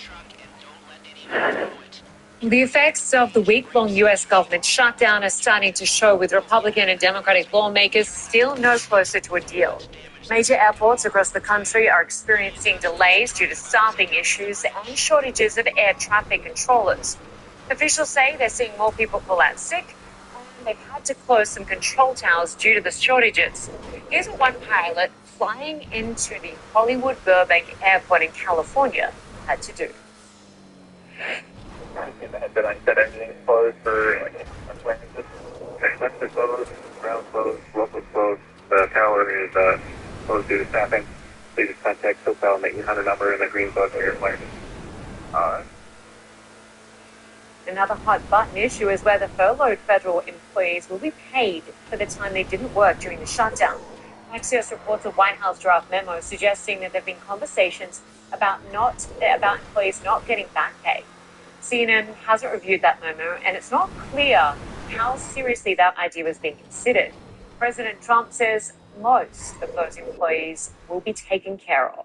Speaker 18: The effects of the week-long U.S. government shutdown are starting to show, with Republican and Democratic lawmakers still no closer to a deal. Major airports across the country are experiencing delays due to staffing issues and shortages of air traffic controllers. Officials say they're seeing more people fall out sick, and they've had to close some control towers due to the shortages. Here's what one pilot flying into the Hollywood Burbank Airport in California had to do.
Speaker 2: Did I said everything's closed for like planning system? Lights are closed, ground closed, locals closed. The tower is closed due to staffing. Please contact SoCal and the 800 number in the green book for your flight.
Speaker 18: Another hot button issue is whether furloughed federal employees will be paid for the time they didn't work during the shutdown. Axios reports a White House draft memo suggesting that there have been conversations about employees not getting back pay. CNN hasn't reviewed that memo, and it's not clear how seriously that idea was being considered. President Trump says most of those employees will be taken care of.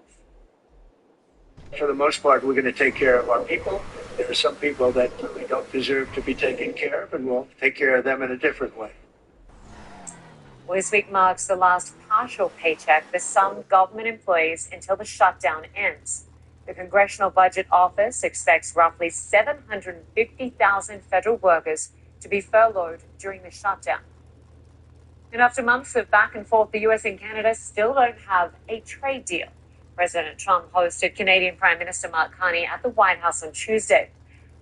Speaker 19: For the most part, we're going to take care of our people. There are some people that really don't deserve to be taken care of, and we'll take care of them in a different way.
Speaker 18: Well, this week marks the last partial paycheck for some government employees until the shutdown ends. The Congressional Budget Office expects roughly 750,000 federal workers to be furloughed during the shutdown. And after months of back and forth, the US and Canada still don't have a trade deal. President Trump hosted Canadian Prime Minister Mark Carney at the White House on Tuesday.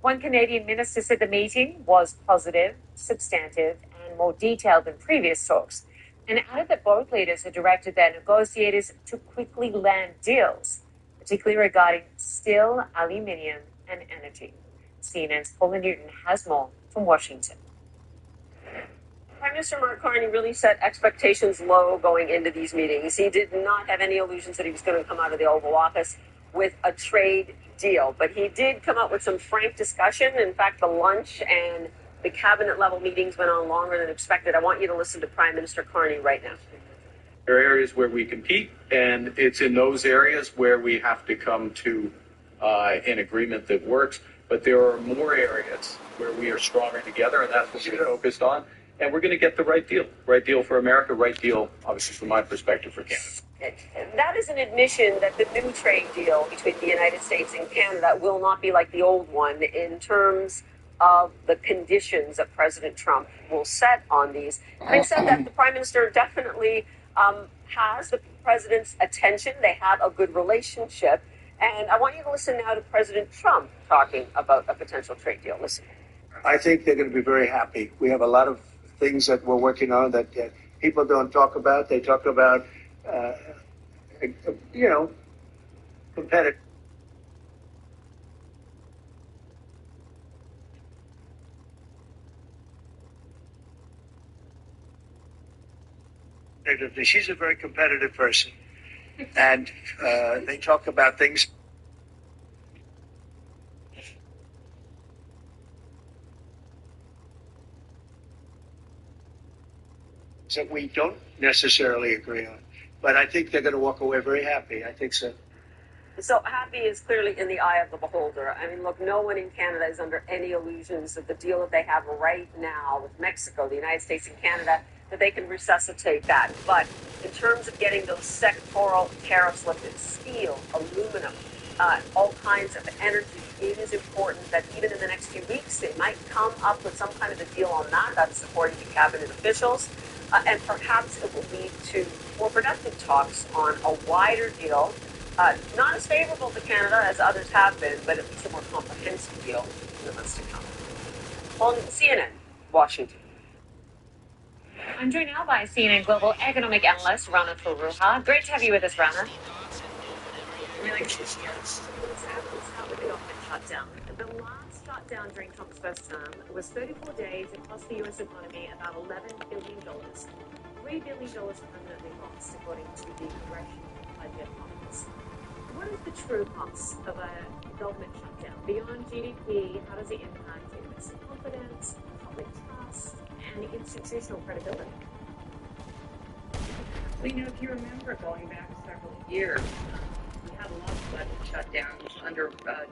Speaker 18: One Canadian minister said the meeting was positive, substantive, and more detailed than previous talks, and added that both leaders had directed their negotiators to quickly land deals, particularly regarding steel, aluminium, and energy. CNN's Paula Newton has more from Washington.
Speaker 15: Prime Minister Mark Carney really set expectations low going into these meetings. He did not have any illusions that he was going to come out of the Oval Office with a trade deal, but he did come up with some frank discussion. In fact, the lunch and the cabinet level meetings went on longer than expected. I want you to listen to Prime Minister Carney right now.
Speaker 20: There are areas where we compete, and it's in those areas where we have to come to an agreement that works. But there are more areas where we are stronger together, and that's what we're focused on. And we're going to get the right deal for America, right deal, obviously, from my perspective, for Canada.
Speaker 15: That is an admission that the new trade deal between the United States and Canada will not be like the old one in terms of the conditions that President Trump will set on these. Having said that, the Prime Minister definitely has the President's attention. They have a good relationship. And I want you to listen now to President Trump talking about a potential trade deal. Listen.
Speaker 19: I think they're going to be very happy. We have a lot of things that we're working on that people don't talk about. They talk about, competitive. She's a very competitive person, and they talk about things that we don't necessarily agree on. But I think they're going to walk away very happy. I think so.
Speaker 15: So happy is clearly in the eye of the beholder. I mean, look, no one in Canada is under any illusions that the deal that they have right now with Mexico, the United States and Canada, that they can resuscitate that. But in terms of getting those sectoral tariffs lifted, steel, aluminum, all kinds of energy, it is important that even in the next few weeks, they might come up with some kind of a deal on that. That's according to cabinet officials. And perhaps it will lead to more productive talks on a wider deal, not as favorable to Canada as others have been, but at least a more comprehensive deal in the months to come. On CNN, Washington.
Speaker 18: I'm joined now by CNN Global Economic Analyst Rana Furuha. Great to have you with us, Rana. Really good to see you. Let's start with the government shutdown. The last shutdown during Trump's first term was 34 days. It cost the U.S. economy about $11 billion. $3 billion permanently lost, according to the Congressional Budget Office. What is the true cost of a government shutdown? Beyond GDP, how does it impact investor confidence, public trust, and institutional credibility?
Speaker 21: Well, if you remember going back several years, we had a lot of budget shutdowns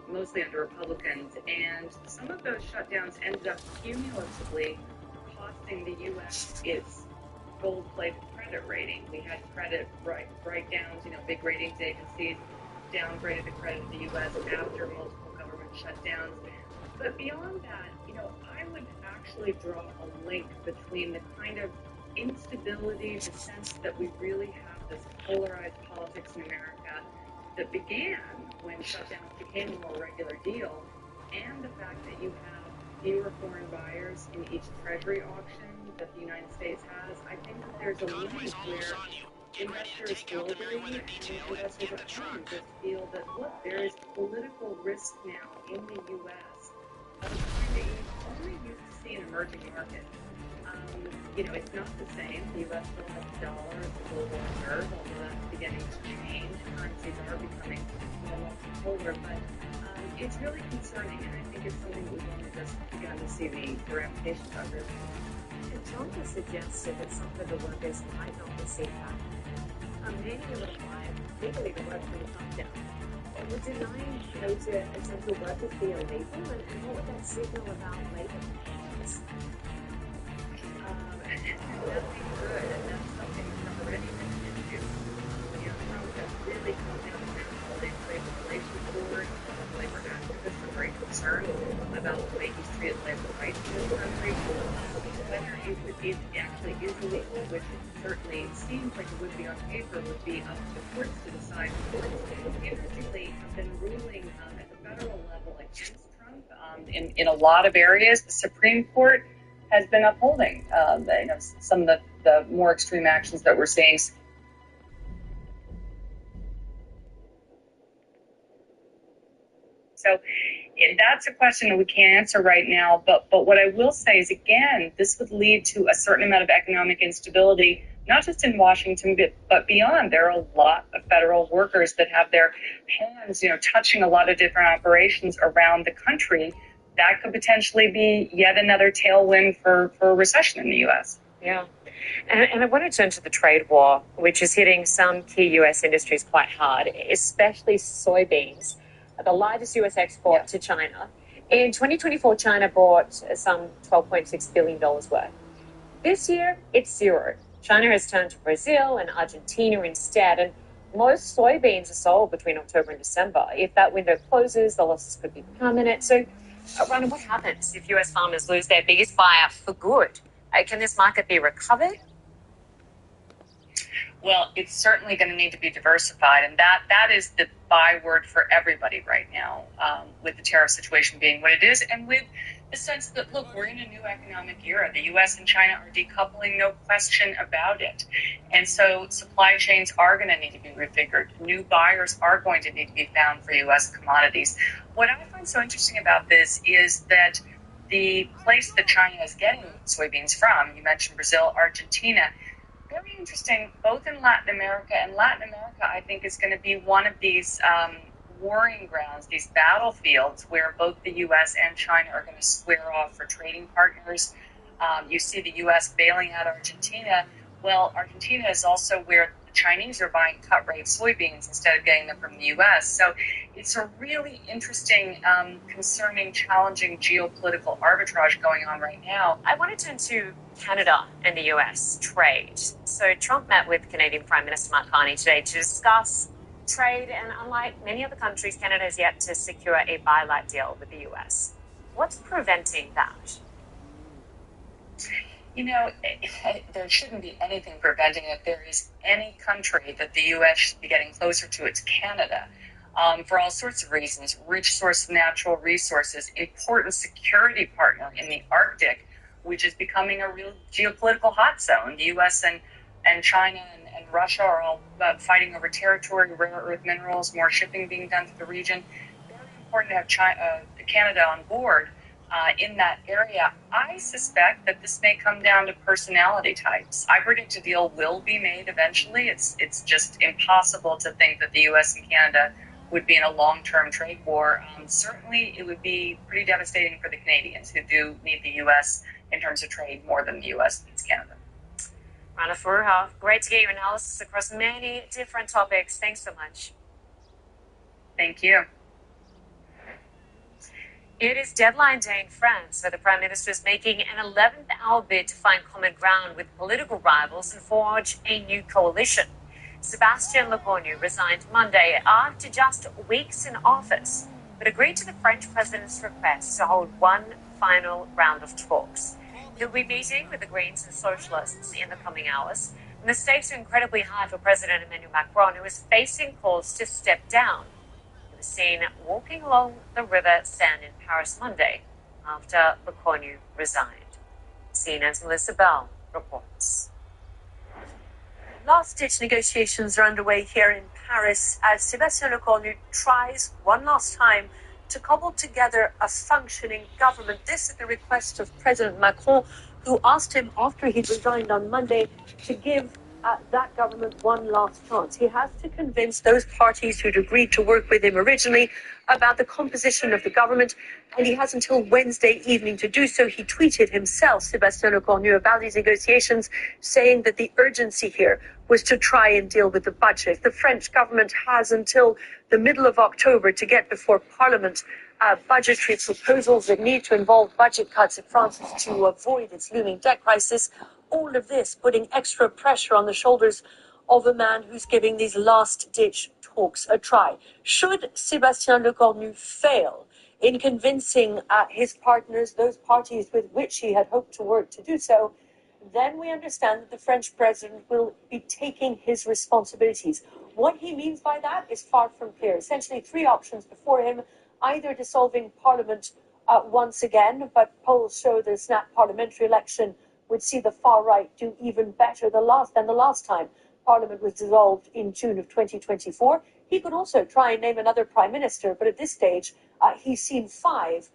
Speaker 21: mostly under Republicans, and some of those shutdowns ended up cumulatively costing the U.S. its gold-plated credit credit rating. We had credit write-downs, big ratings agencies downgraded the credit of the U.S. after multiple government shutdowns. But beyond that, I would actually draw a link between the kind of instability, the sense that we really have this polarized politics in America that began when shutdowns became a more regular deal, and the fact that you have fewer foreign buyers in each treasury auction that the United States has. I think that there's a link where investors globally and investors at home just feel that, look, there is political risk now in the U.S. of a kind that you only used to see in emerging markets. It's not the same. The U.S. still has the dollar as the global reserve, although that's beginning to change. Currencies are becoming more multipolar, but it's really concerning, and I think it's something that we've only just begun to see the ramifications of.
Speaker 18: And Trump has suggested that some of the workers might not receive that. Many of them applied legally to work from the top down. Would denying those essential workers be illegal, and what would that signal about labor conditions?
Speaker 21: And it's nothing good, and that's something Trump already written into. Trump has really come down to all the Labor Relations Board. Labor activists are very concerned about the way he's treated labor rights in this country. Whether it actually is illegal, which it certainly seems like it would be on paper, would be up to the courts to decide. Courts, interestingly, have been ruling at the federal level against Trump in a lot of areas. The Supreme Court has been upholding some of the more extreme actions that we're seeing. So that's a question that we can't answer right now. But what I will say is, again, this would lead to a certain amount of economic instability, not just in Washington, but beyond. There are a lot of federal workers that have their hands, touching a lot of different operations around the country. That could potentially be yet another tailwind for a recession in the U.S.
Speaker 18: Yeah. And I want to turn to the trade war, which is hitting some key U.S. industries quite hard, especially soybeans, the largest U.S. export to China. In 2024, China bought some $12.6 billion worth. This year, it's zero. China has turned to Brazil and Argentina instead, and most soybeans are sold between October and December. If that window closes, the losses could be permanent. So, Rana, what happens if U.S. farmers lose their biggest buyer for good? Can this market be recovered?
Speaker 21: Well, it's certainly going to need to be diversified, and that is the byword for everybody right now, with the tariff situation being what it is, and with the sense that, look, we're in a new economic era. The U.S. and China are decoupling, no question about it. And so supply chains are going to need to be refigured. New buyers are going to need to be found for U.S. commodities. What I find so interesting about this is that the place that China is getting soybeans from, you mentioned Brazil, Argentina, very interesting, both in Latin America. And Latin America, I think, is going to be one of these warring grounds, these battlefields where both the U.S. and China are going to square off for trading partners. You see the U.S. bailing out Argentina. Well, Argentina is also where the Chinese are buying cut-rate soybeans instead of getting them from the U.S. So it's a really interesting, concerning, challenging geopolitical arbitrage going on right now.
Speaker 18: I want to turn to Canada and the U.S. trade. So Trump met with Canadian Prime Minister Mark Carney today to discuss trade, and unlike many other countries, Canada has yet to secure a bilateral deal with the U.S. What's preventing that?
Speaker 21: There shouldn't be anything preventing it. If there is any country that the U.S. should be getting closer to, it's Canada. For all sorts of reasons, rich source of natural resources, important security partner in the Arctic, which is becoming a real geopolitical hot zone. The U.S. and China and Russia are all fighting over territory, rare earth minerals, more shipping being done to the region. Very important to have Canada on board in that area. I suspect that this may come down to personality types. I predict a deal will be made eventually. It's just impossible to think that the U.S. and Canada would be in a long-term trade war. Certainly, it would be pretty devastating for the Canadians, who do need the U.S. in terms of trade more than the U.S. needs Canada.
Speaker 18: Rana Furuha, great to get your analysis across many different topics. Thanks so much.
Speaker 21: Thank you.
Speaker 18: It is deadline day in France, where the Prime Minister is making an 11th hour bid to find common ground with political rivals and forge a new coalition. Sébastien Lecornu resigned Monday after just weeks in office, but agreed to the French president's request to hold one final round of talks. He'll be meeting with the Greens and Socialists in the coming hours, and the stakes are incredibly high for President Emmanuel Macron, who is facing calls to step down. He was seen walking along the River Seine in Paris Monday after Lecornu resigned. CNN's Melissa Bell reports.
Speaker 3: Last-ditch negotiations are underway here in Paris as Sébastien Lecornu tries one last time to cobble together a functioning government. This at the request of President Macron, who asked him after he'd resigned on Monday to give that government one last chance. He has to convince those parties who'd agreed to work with him originally about the composition of the government, and he has until Wednesday evening to do so. He tweeted himself, Sébastien Lecornu, about these negotiations, saying that the urgency here was to try and deal with the budget. The French government has until the middle of October to get before Parliament budgetary proposals that need to involve budget cuts if France is to avoid its looming debt crisis. All of this putting extra pressure on the shoulders of a man who's giving these last-ditch talks a try. Should Sébastien Lecornu fail in convincing his partners, those parties with which he had hoped to work to do so, then we understand that the French president will be taking his responsibilities. What he means by that is far from clear. Essentially, three options before him: either dissolving Parliament once again, but polls show the snap parliamentary election would see the far right do even better than the last time Parliament was dissolved in June of 2024. He could also try and name another prime minister, but at this stage, he's seen five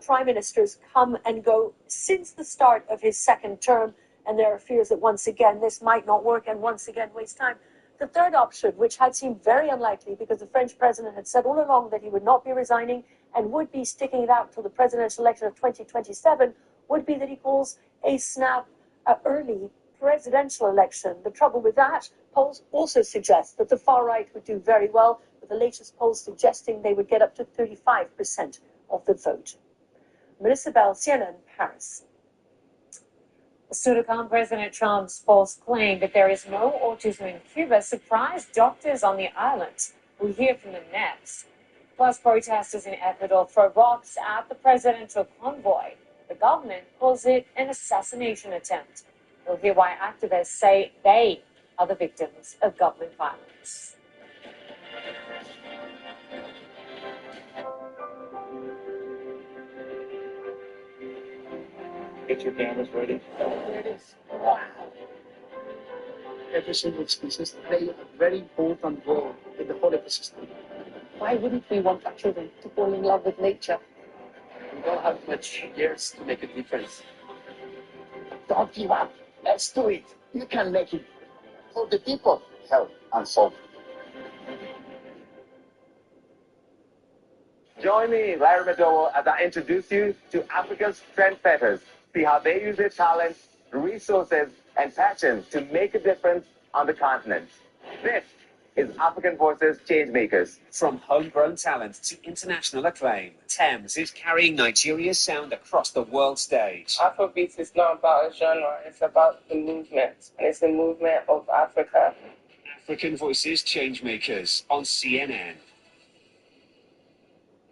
Speaker 3: prime ministers come and go since the start of his second term, and there are fears that once again this might not work and once again waste time. The third option, which had seemed very unlikely because the French president had said all along that he would not be resigning and would be sticking it out till the presidential election of 2027, would be that he calls a snap early presidential election. The trouble with that, polls also suggest that the far right would do very well, with the latest polls suggesting they would get up to 35% of the vote. Melissa Bell, CNN, Paris.
Speaker 18: Soon to come, President Trump's false claim that there is no autism in Cuba surprised doctors on the island. We'll hear from them next. Plus, protesters in Ecuador throw rocks at the presidential convoy. The government calls it an assassination attempt. We'll hear why activists say they are the victims of government violence.
Speaker 11: Get your cameras ready.
Speaker 16: There it is. Wow. Every single species play a very important role in the whole ecosystem. Why wouldn't we want our children to fall in love with nature?
Speaker 13: We don't have much years to make a difference.
Speaker 16: Don't give up. Let's do it. You can make it for the people, health and soul.
Speaker 2: Join me, Larry Madowo, as I introduce you to Africa's trendsetters. See how they use their talents, resources, and passion to make a difference on the continent. This is African Voices Changemakers.
Speaker 22: From homegrown talent to international acclaim, Thames is carrying Nigeria's sound across the world stage.
Speaker 23: Afrobeats is not about a genre, it's about the movement, and it's the movement of Africa.
Speaker 22: African Voices Changemakers on CNN.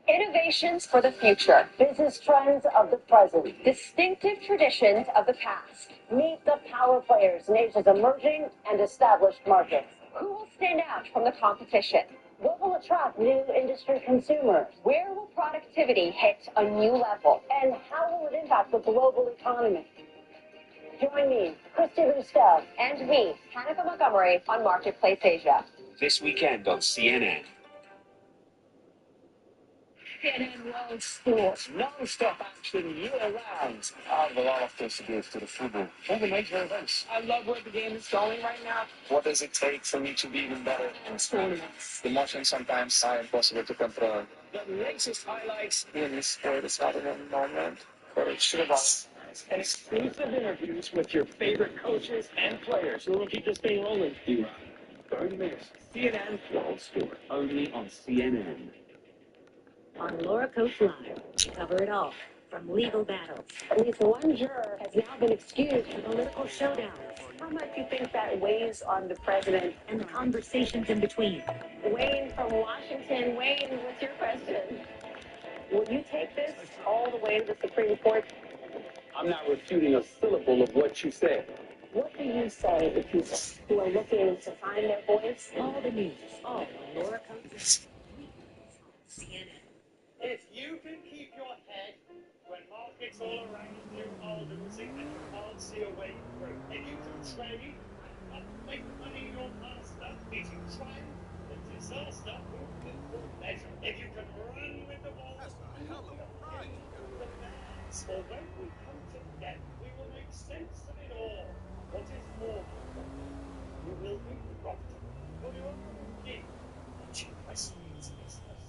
Speaker 10: Innovations for the future, business trends of the present, distinctive traditions of the past. Meet the power players in Asia's emerging and established markets. Who will stand out from the competition? What will attract new industry consumers? Where will productivity hit a new level? And how will it impact the global economy? Join me, Christy Rousseau, and me, Hannah Montgomery, on Marketplace Asia.
Speaker 22: This weekend on CNN.
Speaker 17: CNN World Sports, non-stop action year-round.
Speaker 13: I have a lot of things to give to the football. All the major events.
Speaker 17: I love where the game is going right now.
Speaker 13: What does it take for me to be even better?
Speaker 17: And tournaments.
Speaker 13: The emotions sometimes are impossible to control.
Speaker 17: The latest highlights.
Speaker 13: In this sport, it's not in a moment. Courage to the ball.
Speaker 17: And exclusive interviews with your favorite coaches and players. We'll keep this thing rolling. 30 minutes. CNN World Sport.
Speaker 22: Only on CNN.
Speaker 18: On Laura Coach Live, we cover it all, from legal battles. At least one juror has now been excused for political showdowns. How much do you think that weighs on the president and the conversations in between? Wayne from Washington. Wayne, what's your question? Will you take this all the way to the Supreme Court?
Speaker 4: I'm not refuting a syllable of what you said.
Speaker 18: What do you say to people who are looking to find their voice? All the news, all on Laura Coach's CNN.
Speaker 17: If you can keep your head when markets all around you are losing and you can't see a way through, if you can trade and make money your master, if you trade the disaster will measure. If you can run with the ball, that's a hell of a prize. The bears, or when we come together, we will make sense of it all. What is more, you will be profitable for your own good. What you question is business.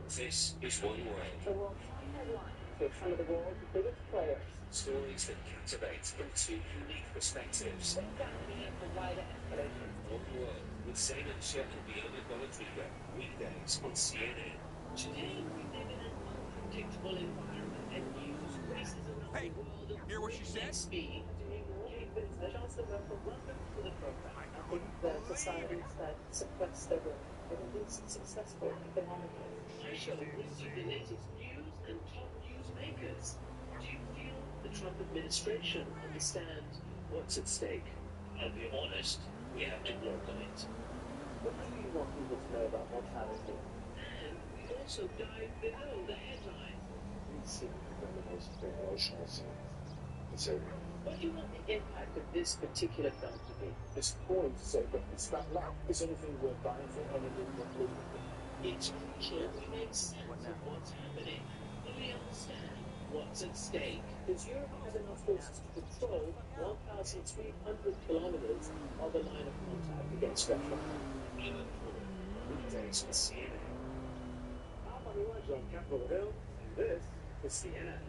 Speaker 22: This is one world.
Speaker 18: The world's top headline with some of the world's biggest players.
Speaker 22: Stories that captivate from two unique perspectives.
Speaker 18: We've got need for wider escalation.
Speaker 22: One world with Zayn and Shep and Bianca Bonatruga. Weekdays on CNN.
Speaker 9: Today we live in an unpredictable environment and news races around the world at
Speaker 7: hear what she said?
Speaker 9: speed.
Speaker 6: Welcome to the program. I think that societies that suppress their work are the least successful economically.
Speaker 9: My show brings you the latest news and top news makers. Do you feel the Trump administration understands what's at stake? I'll be honest, we have to work on it.
Speaker 6: What do you want people to know about mortality?
Speaker 9: And we also dive below the headlines.
Speaker 11: We see from the most emotional scenes. It's everything.
Speaker 9: What do you want the impact of this particular film to be?
Speaker 4: It's boring to say, but it's not luck. It's anything worth dying for, anything worth living for.
Speaker 9: It's crucial we make sense of what's happening, that we understand what's at stake.
Speaker 6: Does Europe have enough forces to control 1,300 kilometers of the line of contact against Russia?
Speaker 22: I'm up for it. Weekdays on CNN.
Speaker 4: I'm on the ledge on Capitol Hill, and this is CNN.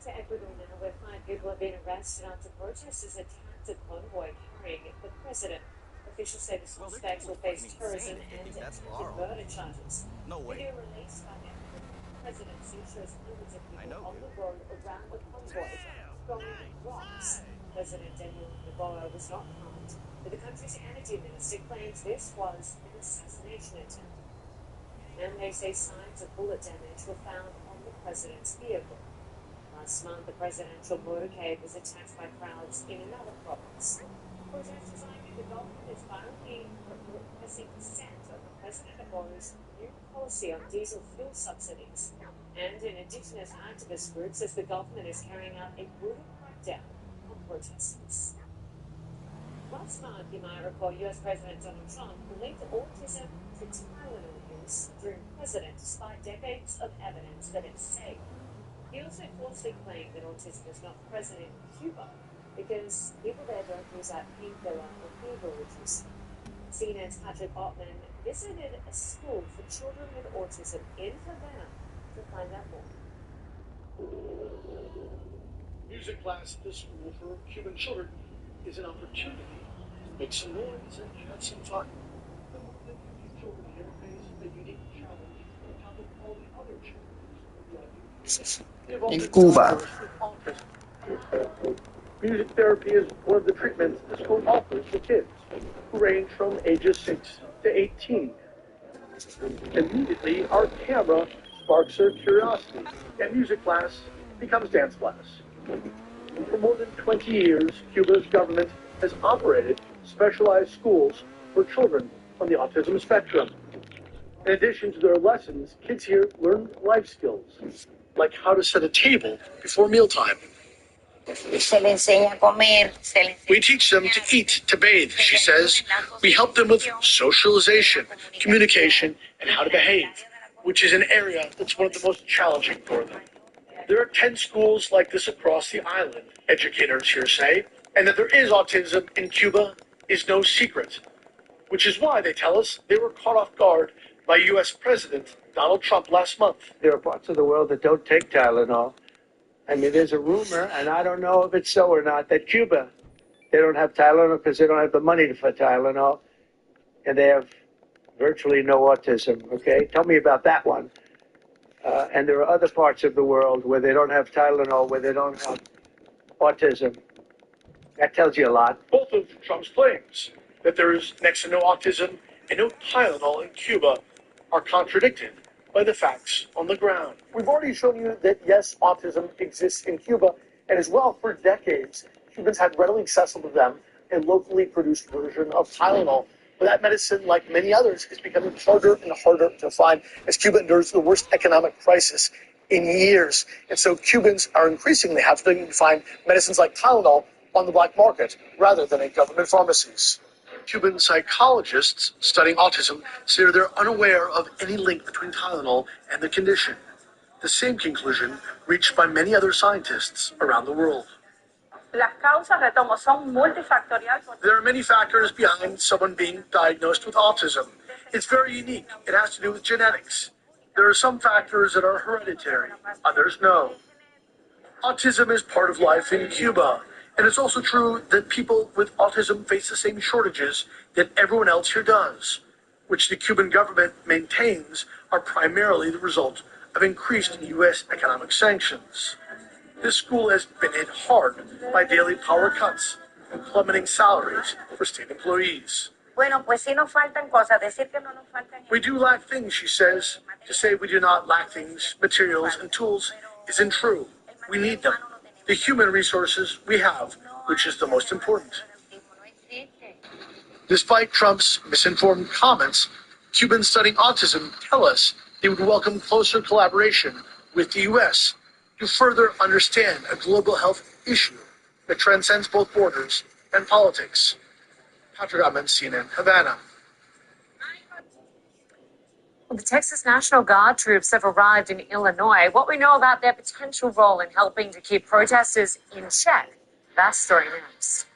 Speaker 18: To Ecuador now, where 5 people have been arrested after protesters attacked a convoy carrying the president. Officials say the suspects will face terrorism and murder charges.
Speaker 7: No way.
Speaker 18: Video released by the presidency shows hundreds of people on the road around the convoy throwing rocks. President Daniel Noboa was not harmed, but the country's energy minister claims this was an assassination attempt. And they say signs of bullet damage were found on the president's vehicle. Last month, the presidential motorcade was attacked by crowds in another province. Protesters argue the government is violently repressing dissent over President Noboa's new policy on diesel fuel subsidies. And an indigenous activist group says the government is carrying out a brutal crackdown on protesters. Last month, you might recall, U.S. President Donald Trump linked autism to Tylenol use during president, despite decades of evidence that it's safe. He also falsely claimed that autism is not present in Cuba because people there don't use that painkiller or fever reducer. CNN's Patrick Ottman visited a school for children with autism in Havana to find out more.
Speaker 17: Music class at the school for Cuban children is an opportunity to make some noise and have some fun. The movement these children here face a unique challenge on top of all the other challenges.
Speaker 12: In Cuba.
Speaker 17: Music therapy is one of the treatments the school offers to kids who range from ages 6 to 18. Immediately, our camera sparks their curiosity, and music class becomes dance class. For more than 20 years, Cuba's government has operated specialized schools for children on the autism spectrum. In addition to their lessons, kids here learn life skills, like how to set a table before mealtime. We teach them to eat, to bathe, she says. We help them with socialization, communication, and how to behave, which is an area that's one of the most challenging for them. There are 10 schools like this across the island, educators here say, and that there is autism in Cuba is no secret, which is why, they tell us, they were caught off guard by U.S. President Donald Trump last month.
Speaker 19: There are parts of the world that don't take Tylenol. I mean, there's a rumor, and I don't know if it's so or not, that Cuba, they don't have Tylenol because they don't have the money for Tylenol, and they have virtually no autism. Okay, tell me about that one. And there are other parts of the world where they don't have Tylenol, where they don't have autism. That tells you a lot.
Speaker 17: Both of Trump's claims that there is next to no autism and no Tylenol in Cuba are contradicted by the facts on the ground. We've already shown you that, yes, autism exists in Cuba, and as well, for decades, Cubans had readily accessible to them a locally produced version of Tylenol. But that medicine, like many others, is becoming harder and harder to find as Cuba endures the worst economic crisis in years. And so Cubans are increasingly having to find medicines like Tylenol on the black market rather than in government pharmacies. Cuban psychologists studying autism say they're unaware of any link between Tylenol and the condition. The same conclusion reached by many other scientists around the world. There are many factors behind someone being diagnosed with autism. It's very unique. It has to do with genetics. There are some factors that are hereditary, others no. Autism is part of life in Cuba, and it's also true that people with autism face the same shortages that everyone else here does, which the Cuban government maintains are primarily the result of increased U.S. economic sanctions. This school has been hit hard by daily power cuts and plummeting salaries for state employees. We do lack things, she says. To say we do not lack things, materials, and tools isn't true. We need them. The human resources we have, which is the most important. Despite Trump's misinformed comments, Cubans studying autism tell us they would welcome closer collaboration with the U.S. to further understand a global health issue that transcends both borders and politics. Patrick Ahmed, CNN, Havana.
Speaker 18: Well, the Texas National Guard troops have arrived in Illinois. What we know about their potential role in helping to keep protesters in check. That story next.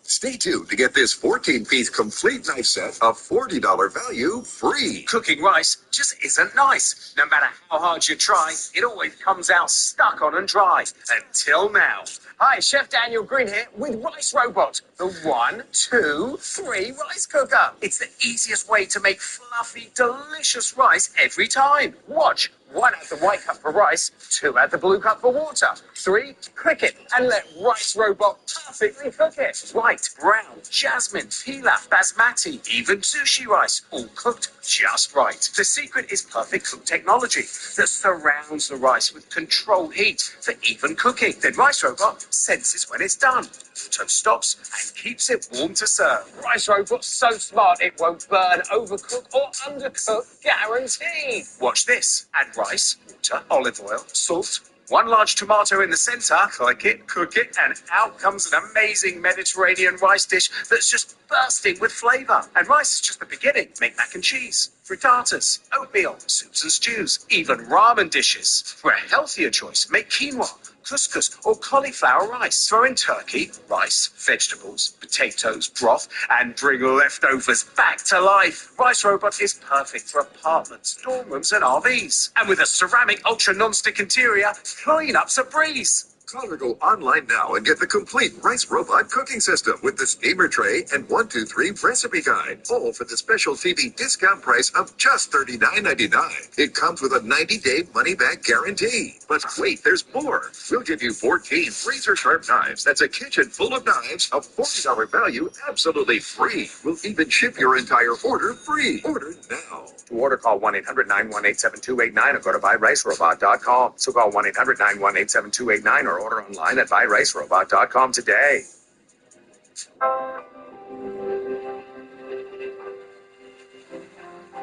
Speaker 5: Stay tuned to get this 14-piece complete knife set of $40 value free.
Speaker 22: Cooking rice just isn't nice. No matter how hard you try, it always comes out stuck on and dry. Until now. Hi, Chef Daniel Green here with Rice Robot, the 1, 2, 3 rice cooker. It's the easiest way to make fluffy, delicious rice every time. Watch. 1 add the white cup for rice, 2 add the blue cup for water, 3 cook it and let Rice Robot perfectly cook it. White, brown, jasmine, pilaf, basmati, even sushi rice, all cooked just right. The secret is perfect cook technology that surrounds the rice with controlled heat for even cooking. Then Rice Robot senses when it's done, auto stops and keeps it warm to serve. Rice Robot's so smart it won't burn, overcook or undercook, guaranteed. Watch this. Add rice, water, olive oil, salt, 1 large tomato in the center, click it, cook it, and out comes an amazing Mediterranean rice dish that's just bursting with flavor. And rice is just the beginning. Make mac and cheese, frittatas, oatmeal, soups and stews, even ramen dishes. For a healthier choice, make quinoa, couscous, or cauliflower rice. Throw in turkey, rice, vegetables, potatoes, broth, and bring leftovers back to life. Rice Robot is perfect for apartments, dorm rooms, and RVs. And with a ceramic ultra non-stick interior, clean-up's a breeze.
Speaker 5: Call or go online now and get the complete Rice Robot cooking system with the steamer tray and 1, 2, 3 recipe guide, all for the special TV discount price of just $39.99. It comes with a 90-day money-back guarantee. But wait, there's more. We'll give you 14 razor-sharp knives. That's a kitchen full of knives of $40 value, absolutely free. We'll even ship your entire order free. Order now.
Speaker 22: To order, call 1-800-918-7289 or go to buyrricerobot.com. So call 1-800-918-7289 or order online at buyrricerobot.com today.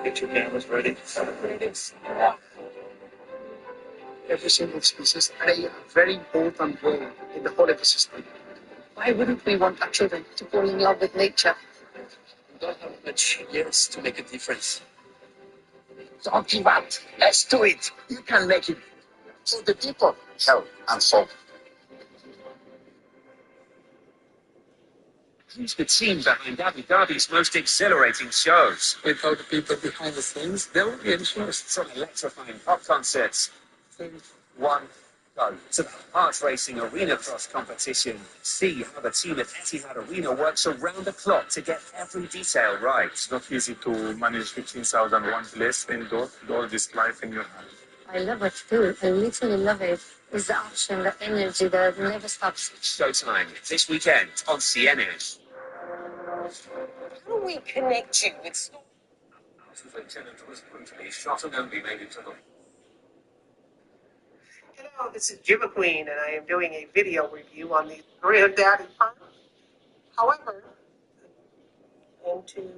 Speaker 17: Get your cameras ready.
Speaker 16: Every single species play a very important role in the whole ecosystem. Why wouldn't we want our children to fall in love with nature?
Speaker 13: We don't have much years to make a difference.
Speaker 1: Don't give up. Let's do it. You can make it. For the people, health and soul.
Speaker 22: Who's the team behind Abu Dhabi's most exhilarating shows?
Speaker 13: Without the people behind the scenes, there won't be any shows.
Speaker 22: Some electrifying pop concerts.
Speaker 13: 3, 1,
Speaker 22: Go to the Heart Racing Arena Cross competition. See how the team at Etihad Arena works around the clock to get every detail right.
Speaker 8: It's not easy to manage 15,001 place indoor with all this life in your hand.
Speaker 12: I love it too. I literally love it. It's the action, the energy that never stops.
Speaker 22: Showtime this weekend on CNN. How do we connect you with Lieutenant was brutally shot and only made it to the...
Speaker 14: Hello, this is Jim McQueen, and I am doing a video review on the Granddaddy Park. However, into the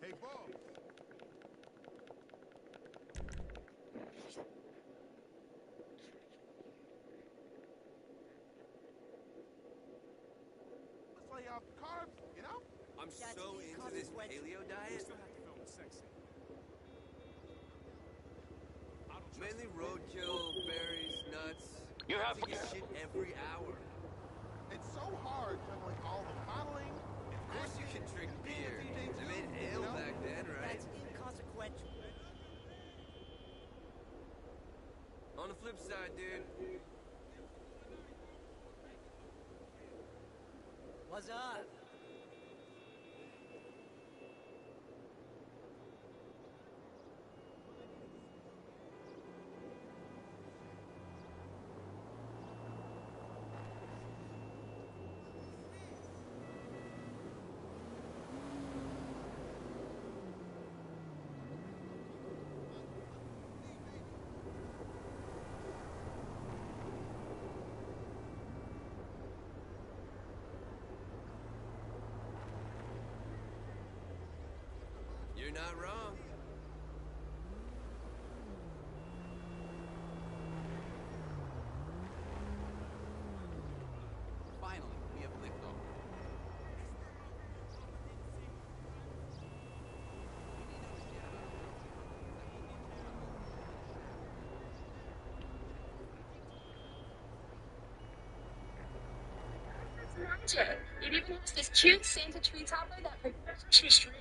Speaker 7: Hey, Bob. Let's lay off carbs, you know?
Speaker 24: I'm so into this paleo diet.
Speaker 7: Still have to film the sex scene.
Speaker 24: Mainly roadkill, berries, nuts.
Speaker 7: You have
Speaker 24: to get shit every hour.
Speaker 7: It's so hard juggling all the modeling.
Speaker 24: Of course you can drink beer. They made ale back then, right?
Speaker 25: That's inconsequential.
Speaker 24: On the flip side, dude.
Speaker 25: What's up?
Speaker 24: You're not wrong.
Speaker 25: Finally, we have liftoff.
Speaker 26: Magic. It even has this cute Santa tree topper that protects Christmas tree.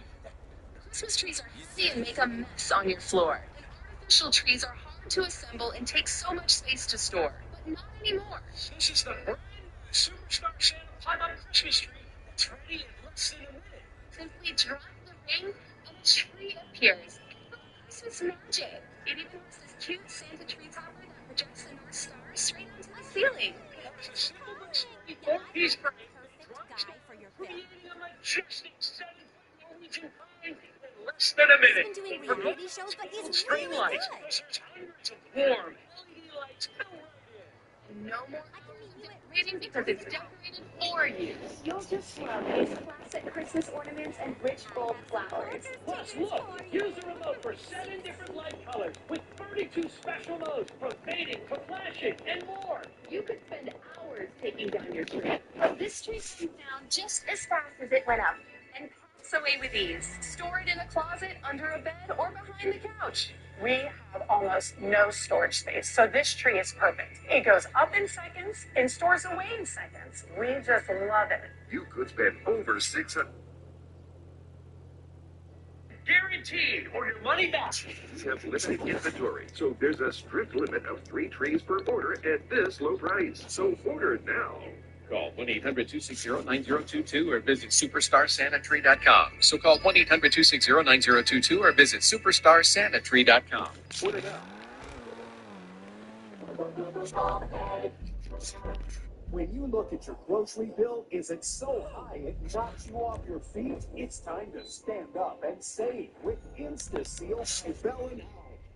Speaker 26: Christmas trees are heavy and make a mess on your floor. And artificial trees are hard to assemble and take so much space to store. But not anymore.
Speaker 27: This is the brand new Superstar Santa pop-up Christmas tree that's ready in less than a minute.
Speaker 26: Simply drop the ring and a tree appears. Christmas magic. It even has this cute Santa tree topper that projects the North Star straight onto the ceiling.
Speaker 27: It's a simple but sturdy four-piece frame creating a majestic 7-foot Norwegian pine in less than a minute.
Speaker 25: He's been doing reality shows, but he's
Speaker 27: string
Speaker 25: really
Speaker 27: lights
Speaker 25: good.
Speaker 27: versus hundreds of warm LED lights built right in.
Speaker 26: No more decorating because it's decorated for you.
Speaker 3: You'll just love these classic Christmas ornaments and rich gold flowers.
Speaker 27: Plus, look, use the remote for 7 different light colors with 32 special modes from fading to flashing and more.
Speaker 26: You could spend hours taking down your tree, but this tree comes down just as fast as it went up. And melts away with ease. Store it in a closet, under a bed, or behind the couch.
Speaker 3: We have almost no storage space, so this tree is perfect. It goes up in seconds and stores away in seconds. We just love it.
Speaker 5: You could spend over 600.
Speaker 27: Guaranteed, or your money back.
Speaker 5: Have limited inventory, so there's a strict limit of 3 trees per order at this low price. So order now.
Speaker 2: Call 1-800-260-9022 or visit superstarsanitary.com. So call 1-800-260-9022 or visit superstarsanitary.com.
Speaker 5: Order now.
Speaker 17: When you look at your grocery bill, is it so high it knocks you off your feet? It's time to stand up and save with InstaSeal and Bell & Howell.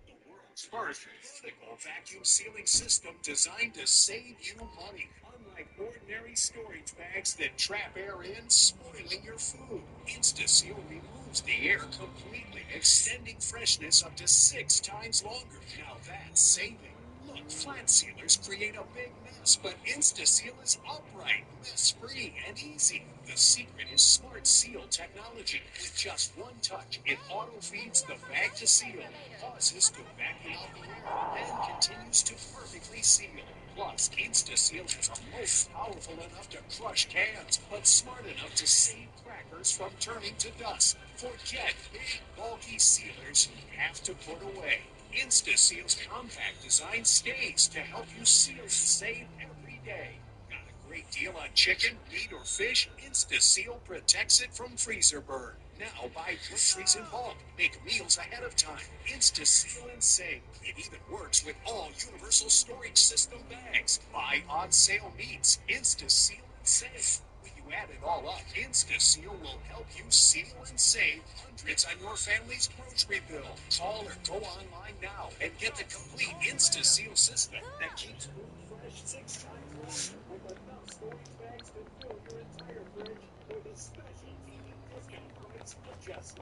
Speaker 10: The world's first vertical vacuum sealing system designed to save you money. Unlike ordinary storage bags that trap air in, spoiling your food, InstaSeal removes the air completely, extending freshness up to 6 times longer. Now that's saving. Look, flat sealers create a big mess, but InstaSeal is upright, mess-free, and easy. The secret is Smart Seal technology. With just one touch, it auto-feeds the bag to seal, pauses to vacuum out the air, and continues to perfectly seal. Plus, InstaSeal is almost powerful enough to crush cans, but smart enough to save crackers from turning to dust. Forget big, bulky sealers you have to put away. InstaSeal's compact design stays to help you seal and save every day. Got a great deal on chicken, meat, or fish? InstaSeal protects it from freezer burn. Now buy groceries in bulk. Make meals ahead of time. InstaSeal and save. It even works with all universal storage system bags. Buy on sale meats. InstaSeal and save. When you add it all up, InstaSeal will help you seal and save hundreds on your family's grocery bill. Call or go online now and get the complete InstaSeal system that keeps food fresh 6 times longer with enough storage bags to fill your entire fridge for the special TV discount price of just $99.99.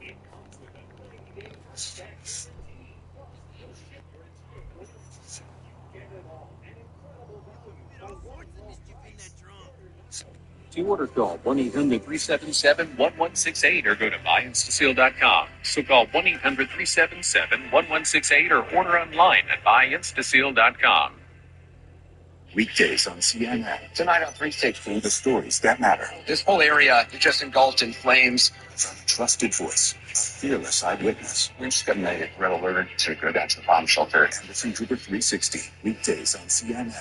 Speaker 10: It comes with a 90-day money-back guarantee. Plus, we'll ship your entire order. You get it all. An incredible value for one low price.
Speaker 2: To order, call 1-800-377-1168 or go to buyinstaseal.com. So call 1-800-377-1168 or order online at buyinstaseal.com.
Speaker 22: Weekdays on CNN. Tonight on 360, the stories that matter. This whole area is just engulfed in flames. From a trusted voice, a fearless eyewitness. We just got a red alert to go down to the bomb shelter. Anderson Cooper 360. Weekdays on CNN.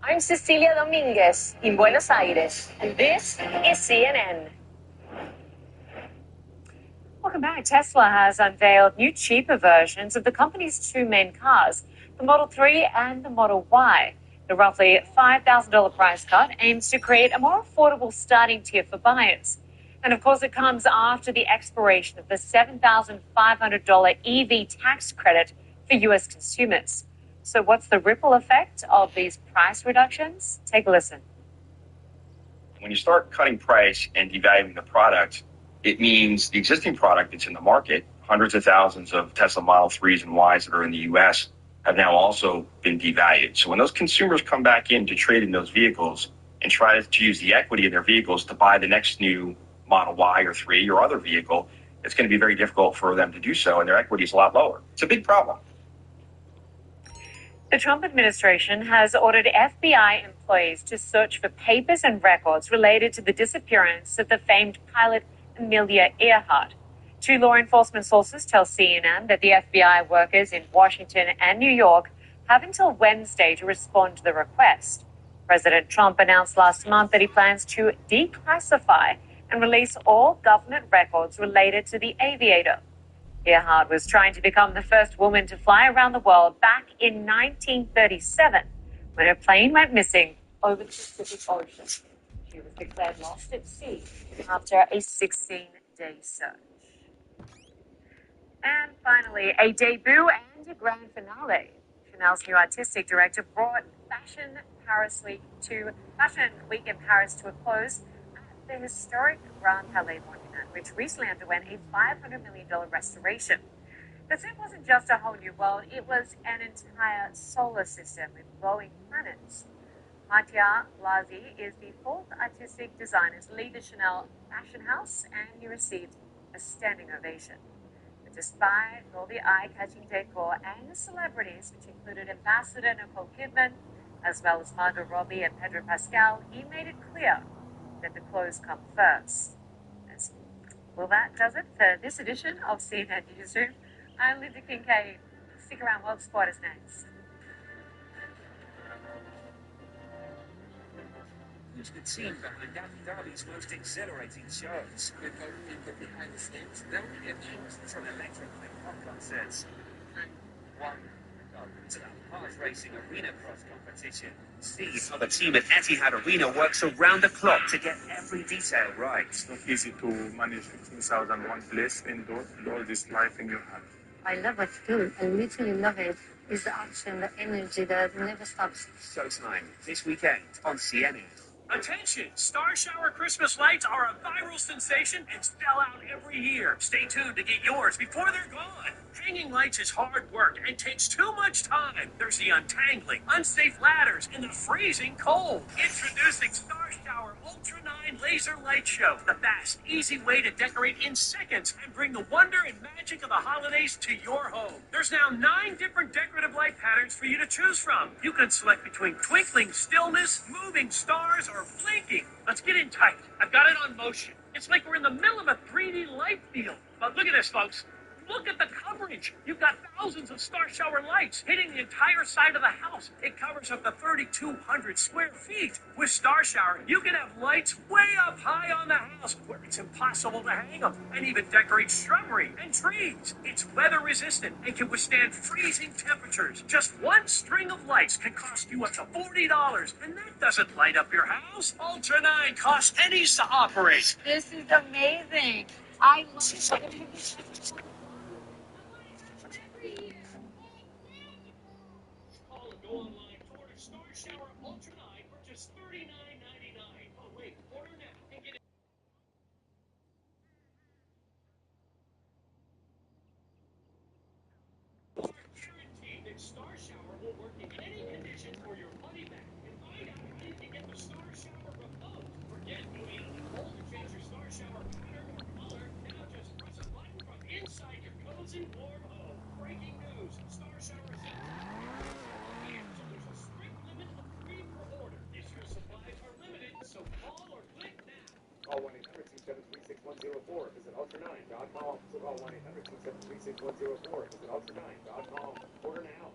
Speaker 18: I'm Cecilia Dominguez in Buenos Aires, and this is CNN. Welcome back. Tesla has unveiled new cheaper versions of the company's 2 main cars, the Model 3 and the Model Y. The roughly $5,000 price cut aims to create a more affordable starting tier for buyers. And of course, it comes after the expiration of the $7,500 EV tax credit for U.S. consumers. So what's the ripple effect of these price reductions? Take a listen.
Speaker 11: When you start cutting price and devaluing the product, it means the existing product that's in the market, hundreds of thousands of Tesla Model 3s and Ys that are in the U.S., have now also been devalued. So when those consumers come back in to trade in those vehicles and try to use the equity in their vehicles to buy the next new Model Y or 3 or other vehicle, it's going to be very difficult for them to do so, and their equity is a lot lower. It's a big problem.
Speaker 18: The Trump administration has ordered FBI employees to search for papers and records related to the disappearance of the famed pilot Amelia Earhart. 2 law enforcement sources tell CNN that the FBI workers in Washington and New York have until Wednesday to respond to the request. President Trump announced last month that he plans to declassify and release all government records related to the aviator. Earhart was trying to become the first woman to fly around the world back in 1937 when her plane went missing over the Pacific Ocean. She was declared lost at sea after a 16-day search. And finally, a debut and a grand finale. Chanel's new artistic director brought Fashion Week in Paris to a close at the historic Grand Palais Monument, which recently underwent a $500 million restoration. The set wasn't just a whole new world, it was an entire solar system with glowing planets. Mattia Lazi is the fourth artistic designer to lead the Chanel fashion house, and he received a standing ovation. But despite all the eye-catching decor and the celebrities, which included Ambassador Nicole Kidman, as well as Margot Robbie and Pedro Pascal, he made it clear that the clothes come first. Well, that does it for this edition of CNN Newsroom. I'm Linda Kincaid. Stick around, World Sport is next.
Speaker 4: Who's the team behind Abu Dhabi's most exhilarating shows? With both people behind the scenes, they'll be amused from electrifying pop concerts. And one to that horse racing arena cross competition. See how the team at Etihad Arena works around the clock to get every detail right.
Speaker 8: It's not easy to manage 15,001 place indoor with all this life in your hand.
Speaker 12: I love what you do. I literally love it. It's the action, the energy that never stops.
Speaker 4: Showtime this weekend on CNN.
Speaker 22: Attention! Star Shower Christmas lights are a viral sensation and sell out every year. Stay tuned to get yours before they're gone. Hanging lights is hard work and takes too much time. There's the untangling, unsafe ladders, and the freezing cold. Introducing Star Shower Ultra 9 Laser Light Show. The fast, easy way to decorate in seconds and bring the wonder and magic of the holidays to your home. There's now 9 different decorative light patterns for you to choose from. You can select between twinkling stillness, moving stars, or blinking. Let's get in tight. I've got it on motion. It's like we're in the middle of a 3D light field. But look at this, folks. Look at the coverage. You've got thousands of Star Shower lights hitting the entire side of the house. It covers up to 3,200 square feet. With Star Shower, you can have lights way up high on the house where it's impossible to hang them, and even decorate shrubbery and trees. It's weather resistant and can withstand freezing temperatures. Just one string of lights can cost you up to $40, and that doesn't light up your house. Ultra 9 costs pennies to operate.
Speaker 26: This is amazing. I love it.
Speaker 22: Call and go online to order Star Shower Ultra 9 for just $39.99. Oh, wait, order now and get it. Guaranteed that Star Shower will work in any conditions for your money back. And find out how you can get the Star Shower remote. Forget doing it on the hole to change your Star Shower pattern or color. Now just press a button from inside your cozy warm home. Breaking news, Star Shower is so there's a strict limit of 3 per order. Issue supplies are limited, so call or click now.
Speaker 6: Call 1-800-273-6104. Visit ultra9.com. So call 1-800-273-6104. Visit ultra9.com. Order now.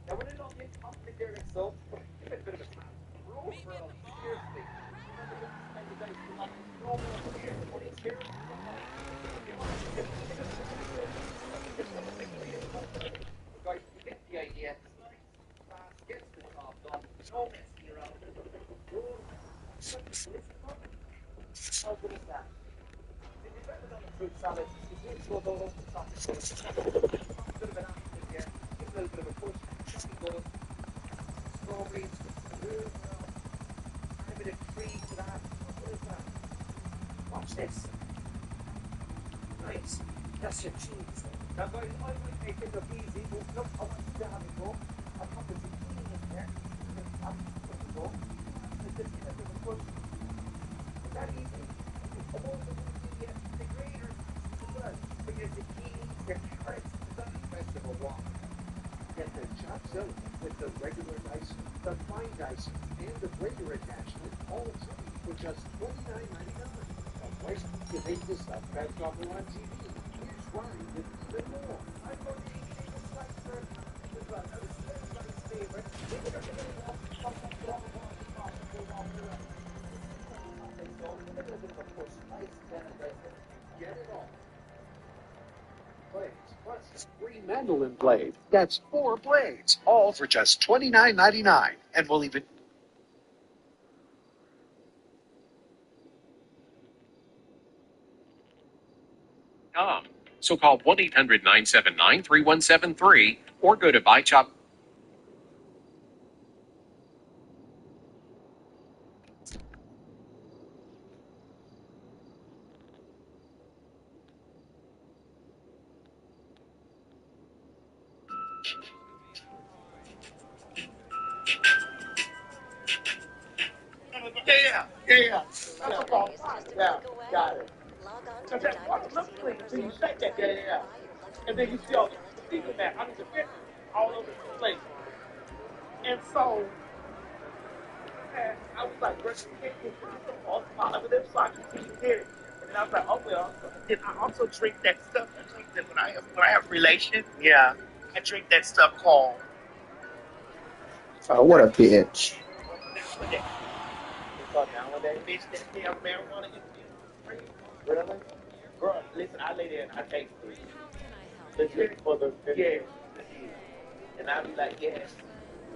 Speaker 6: Now, when an onion comes in there and so, give it a bit of a tap. Roll for all seriously. Guys, you get the idea. Fast, get the job done. No messing around. How good is that? If you've ever done a fruit salad, you do go over the top. A bit of an apple in here, give it a little bit of a push. Strawberries, a bit of cream to that. What is that? Watch this. Nice. That's your cheese. Now guys, I might make it look easy, but look, I want you to have it go. I'll put the zucchini in there. I'll put it go. And just give it a bit of a push. Is that easy? I'm also going to the graters as well. But your zucchini, your carrots, is that vegetable walk? Get the chopped out with the regular dicing, the fine dicing, and the grater attachment, all three for just $29.99. Otherwise, you make this stuff back on TV. Here's why you get even more. I'm going to eat this slice for everybody's favorite. Get it all. Blades, plus free mandolin blade. That's 4 blades, all for just $29.99. And we'll even...
Speaker 2: So call 1-800-979-3173 or go to
Speaker 1: Yeah. That's a call. Yeah, got it. Because that water looks clean until you shake that. Yeah. And then you see all the secret mat. I mean, the fish all over the place. And so, man, I was like, Brett, you can't get some false positive, so I continue to get it. And then I was like, oh, well. Then I also drink that stuff. I drink that when I have relation. Yeah. I drink that stuff called.
Speaker 6: Oh, what a bitch.
Speaker 1: Nowadays. It's called nowadays. Bitch, that damn marijuana infused. Really? Girl, listen, I lay there and I take 3. Legit for the yeah. And I be like, yes.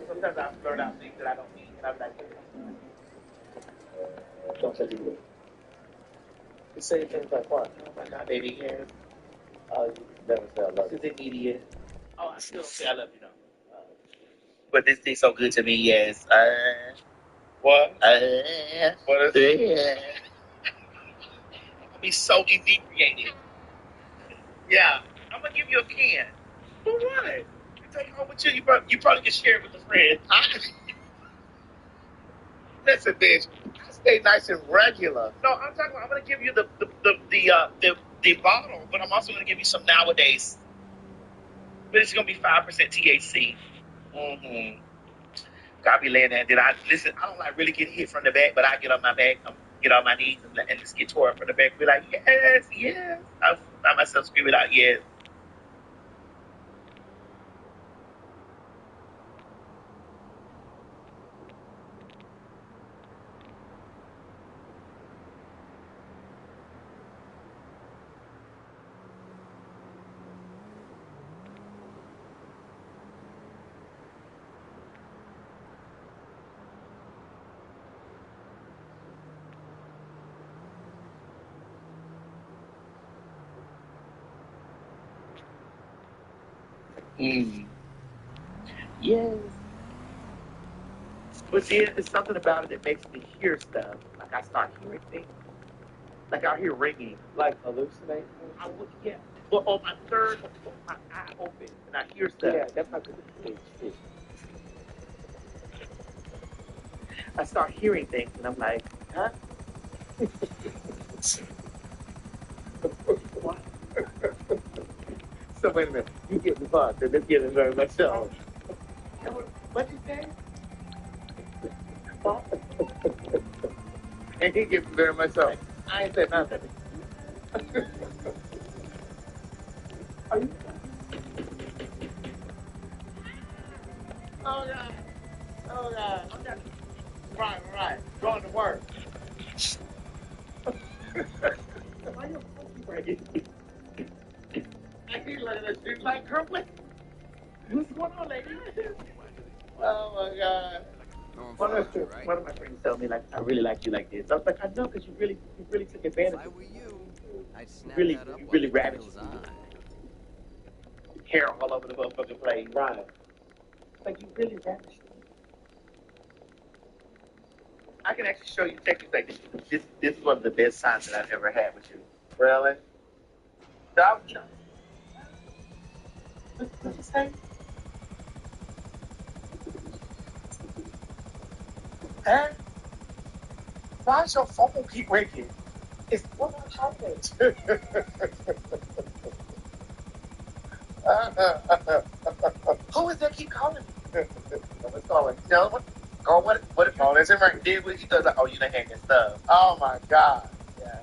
Speaker 1: Sometimes I blurt out things that I don't mean, and I be like, don't say you. You say things like what? Oh my God, baby, yes. You never say I love you. This is immediate. Oh, I still say I love you, though. But this thing's so good to me, yes. What? What is it? I'll be so inebriated. Yeah. I'm going to give you a can. For what? You take it home with you. You probably can share it with a friend. Listen, bitch. I stay nice and regular. No, I'm talking about. I'm gonna give you the bottle, but I'm also gonna give you some nowadays. But it's gonna be 5% THC. Mm-hmm. Gotta be laying there. And then I listen. I don't like really get hit from the back, but I get on my back, get on my knees, and just get tore up from the back. Be like, yes, yes. I find myself screaming out, yes. Mm. Yes. But then there's something about it that makes me hear stuff. Like I start hearing things. Like I hear ringing. Like hallucinating? I would, yeah. But on my third, my eye open and I hear stuff. Yeah, that's not good. I start hearing things and I'm like, huh? What? So wait a minute. You get the bug. They're getting very much so. What you say? And he gets very much so. I ain't said nothing. Are you? Oh God. Oh God. Okay. Right. Going to work. Why your pussy breaking? I keep looking at you like, girl, what's going on, lady? Oh my God. One of my friends told me, like, I really like you like this. I was like, I know, because you really took advantage of me.
Speaker 24: I'd snap
Speaker 1: You
Speaker 24: that up
Speaker 1: really
Speaker 24: while the
Speaker 1: ravaged
Speaker 24: candle's
Speaker 1: me.
Speaker 24: on.
Speaker 1: Hair all over the motherfucking place. Right. Like, you really ravaged me. I can actually show you techniques like this. This is one of the best times that I've ever had with you. Really? So I, you know, what's his name? Huh? Why does your phone keep ringing? It's what am I talking? Who is that keep calling me? What's calling? Tell him what phone is it right? Did what he does like, oh, you done hanging stuff. Oh my God. Yeah.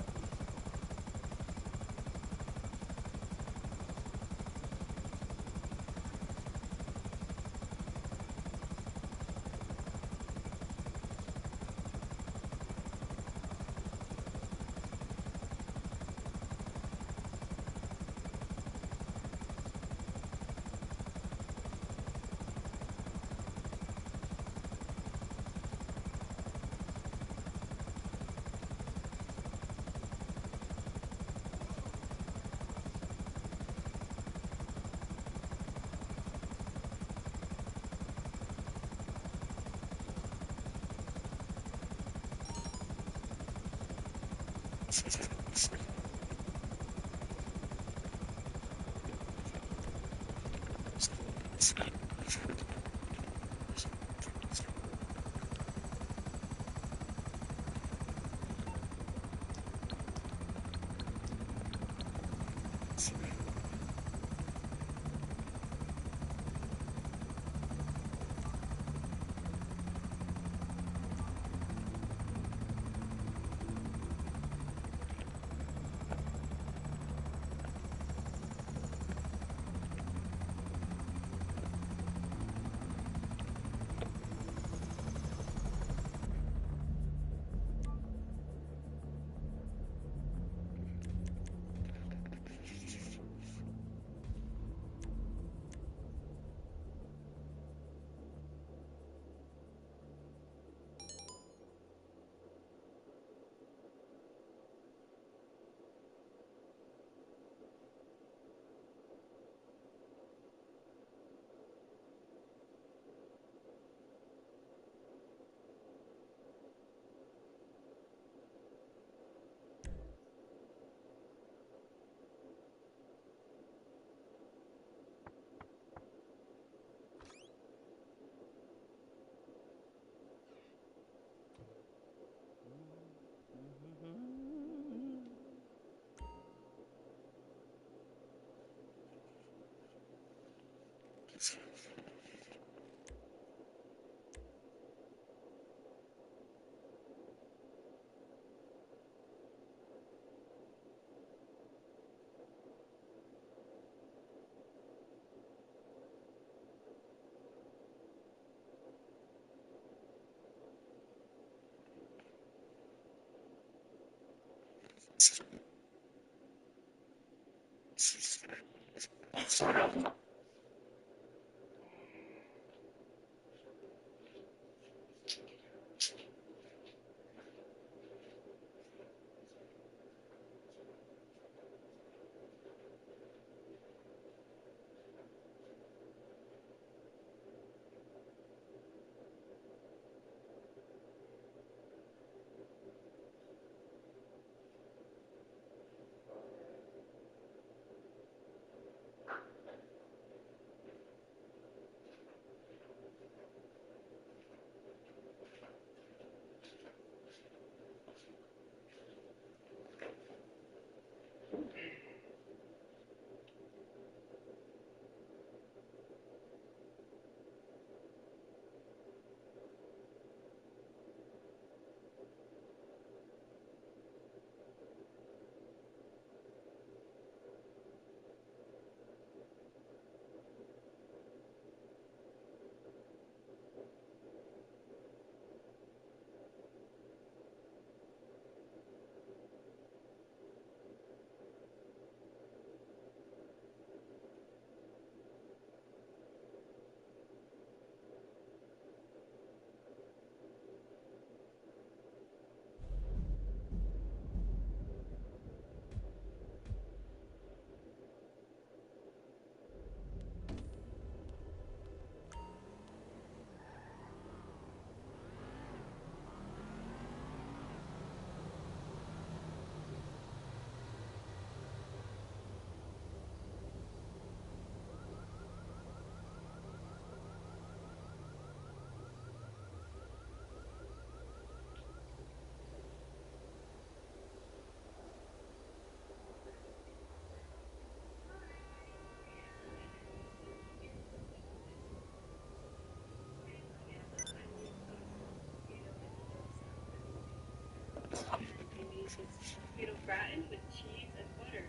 Speaker 9: Potato gratin with cheese and butter.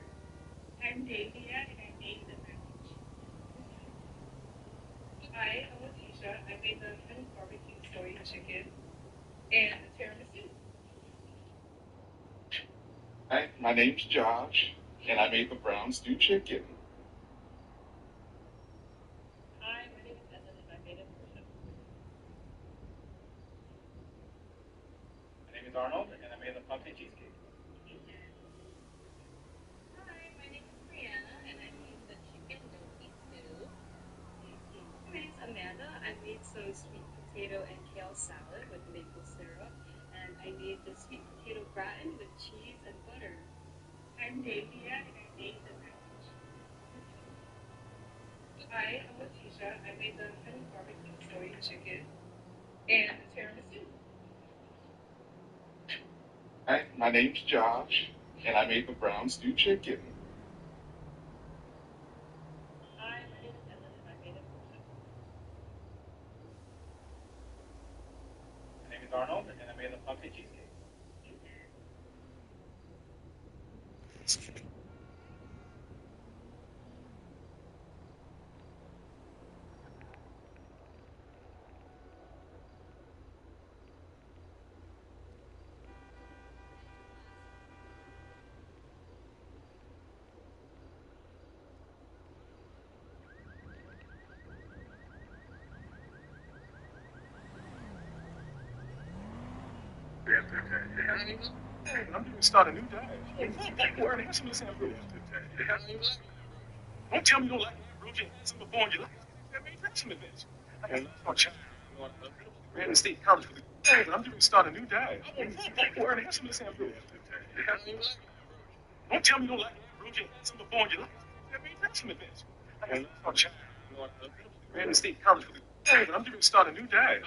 Speaker 9: I'm Davia and I made the package. Hi, I'm Letitia. I made the honey barbecue soy chicken and the tiramisu.
Speaker 15: Hi, my name's Josh, and I made the brown stew chicken.
Speaker 9: Hi, my name is Ellen and I made a burrito.
Speaker 16: My name is Arnold, and I made the pumpkin cheesecake.
Speaker 9: Hi, my name is Brianna and I made the chicken gnocchi stew. My name is Amanda. I made some sweet potato and kale salad with maple syrup, and I made the sweet potato gratin with cheese and butter. I'm Davia and I made the package. Hi, I'm Letitia. I made the honey barbecue soy chicken and the tiramisu.
Speaker 15: Hi, my name's Josh, and I made the brown stew chicken.
Speaker 9: Hi, my name is Ellen and I made a pizza.
Speaker 16: My name is Arnold, and I made the pumpkin cheesecake.
Speaker 8: I'm going to start a new diet. Where an insulin sample. Don't tell me you don't like roach and some before you like it. That means that's some adventure. I'm a child. Granite State College for the but I'm going to start a new diet. Where an insulin sample. Don't tell me you don't like roach and some before you like it. That means that's some adventure. I'm a child. Granite State College for the but I'm going to start a new diet.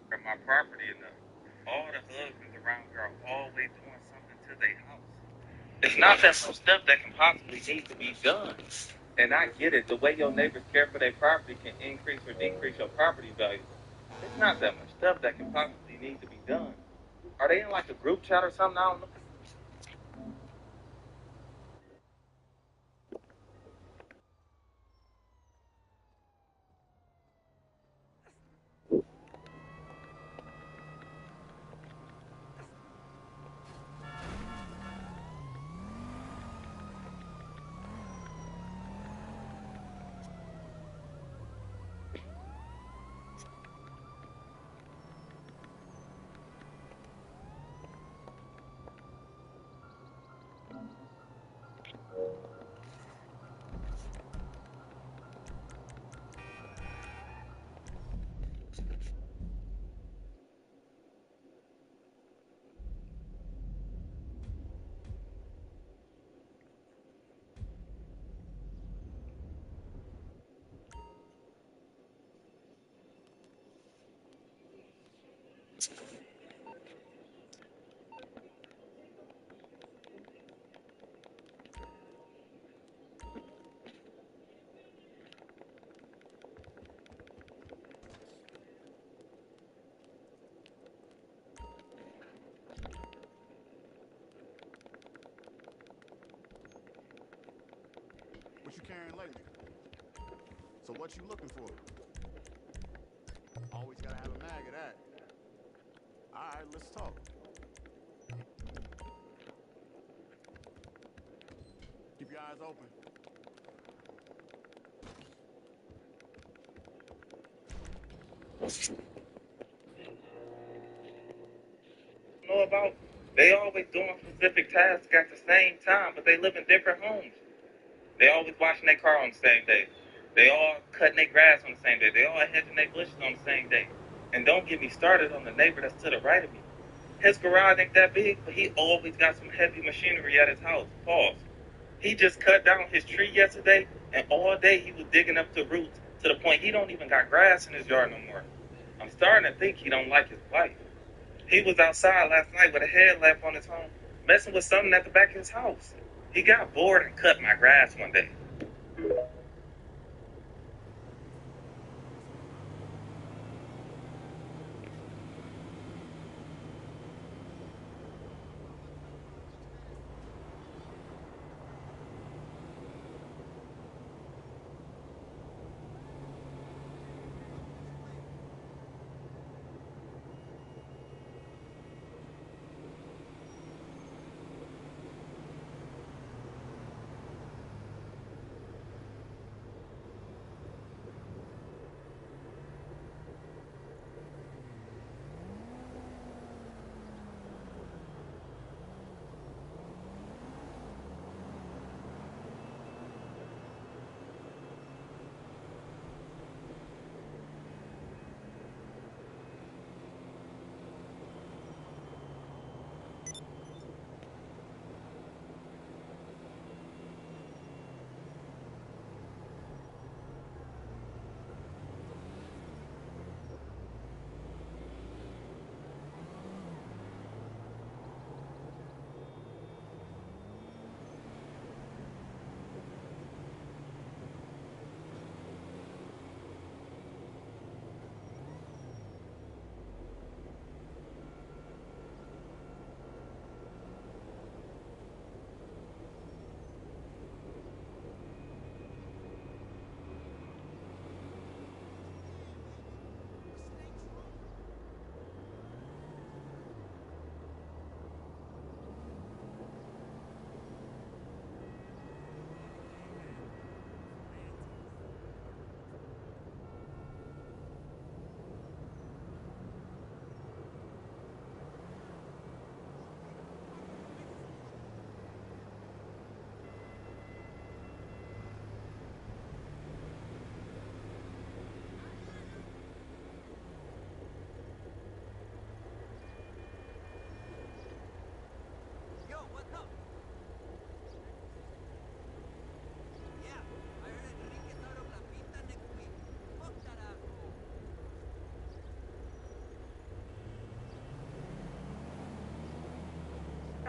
Speaker 7: From my property, and all the husbands around here are always doing something to their house. It's not that much stuff that can possibly need to be done. And I get it. The way your neighbors care for their property can increase or decrease your property value. It's not that much stuff that can possibly need to be done. Are they in like a group chat or something? I don't know.
Speaker 13: What you carrying lately? So what you looking for? Always gotta have a mag of that. All right, let's talk. Keep your eyes open.
Speaker 7: Know about? They always doing specific tasks at the same time, but they live in different homes. They always washing their car on the same day. They all cutting their grass on the same day. They all hedging their bushes on the same day. And don't get me started on the neighbor that's to the right of me. His garage ain't that big, but he always got some heavy machinery at his house. Pause. He just cut down his tree yesterday, and all day he was digging up the roots to the point he don't even got grass in his yard no more. I'm starting to think he don't like his wife. He was outside last night with a headlamp on his home, messing with something at the back of his house. He got bored and cut my grass one day.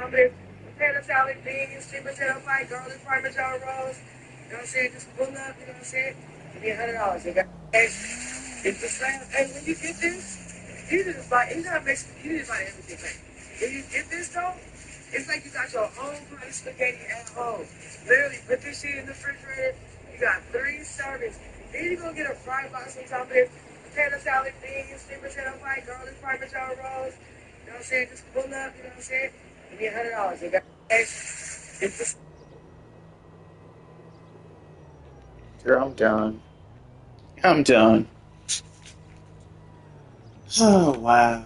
Speaker 6: Potato salad, beans, sweet potato pie, garlic, parmesan rolls. You know what I'm saying? Just pull up, you know what I'm saying? Give me $100. Okay? It's the same. Hey, when you get this, you just buy, you gotta make, you just buy everything. Like, when you get this though, it's like you got your own kind of spaghetti at home. Literally, put this shit in the refrigerator. You got 3 servings. Then you gonna get a fried box on top of it. Potato salad, beans, sweet potato pie, garlic, parmesan rolls. You know what I'm saying? Just pull up, you know what I'm saying? Give me $100. Okay? It's the
Speaker 14: Girl, I'm done. I'm done. Oh, wow.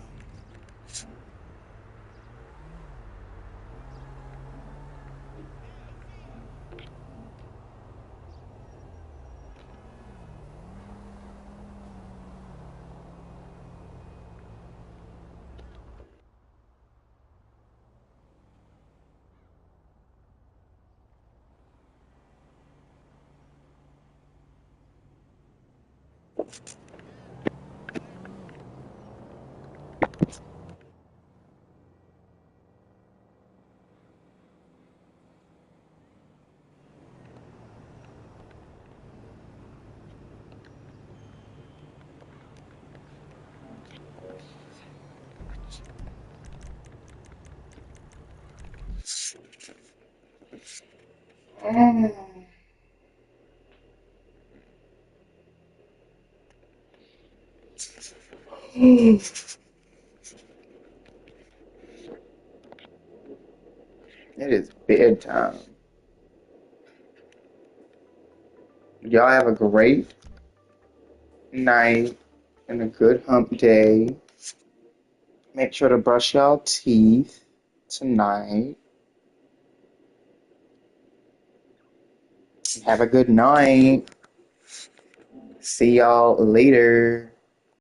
Speaker 14: It is bedtime. Y'all have a great night and a good hump day. Make sure to brush y'all teeth tonight. Have a good night. See y'all later.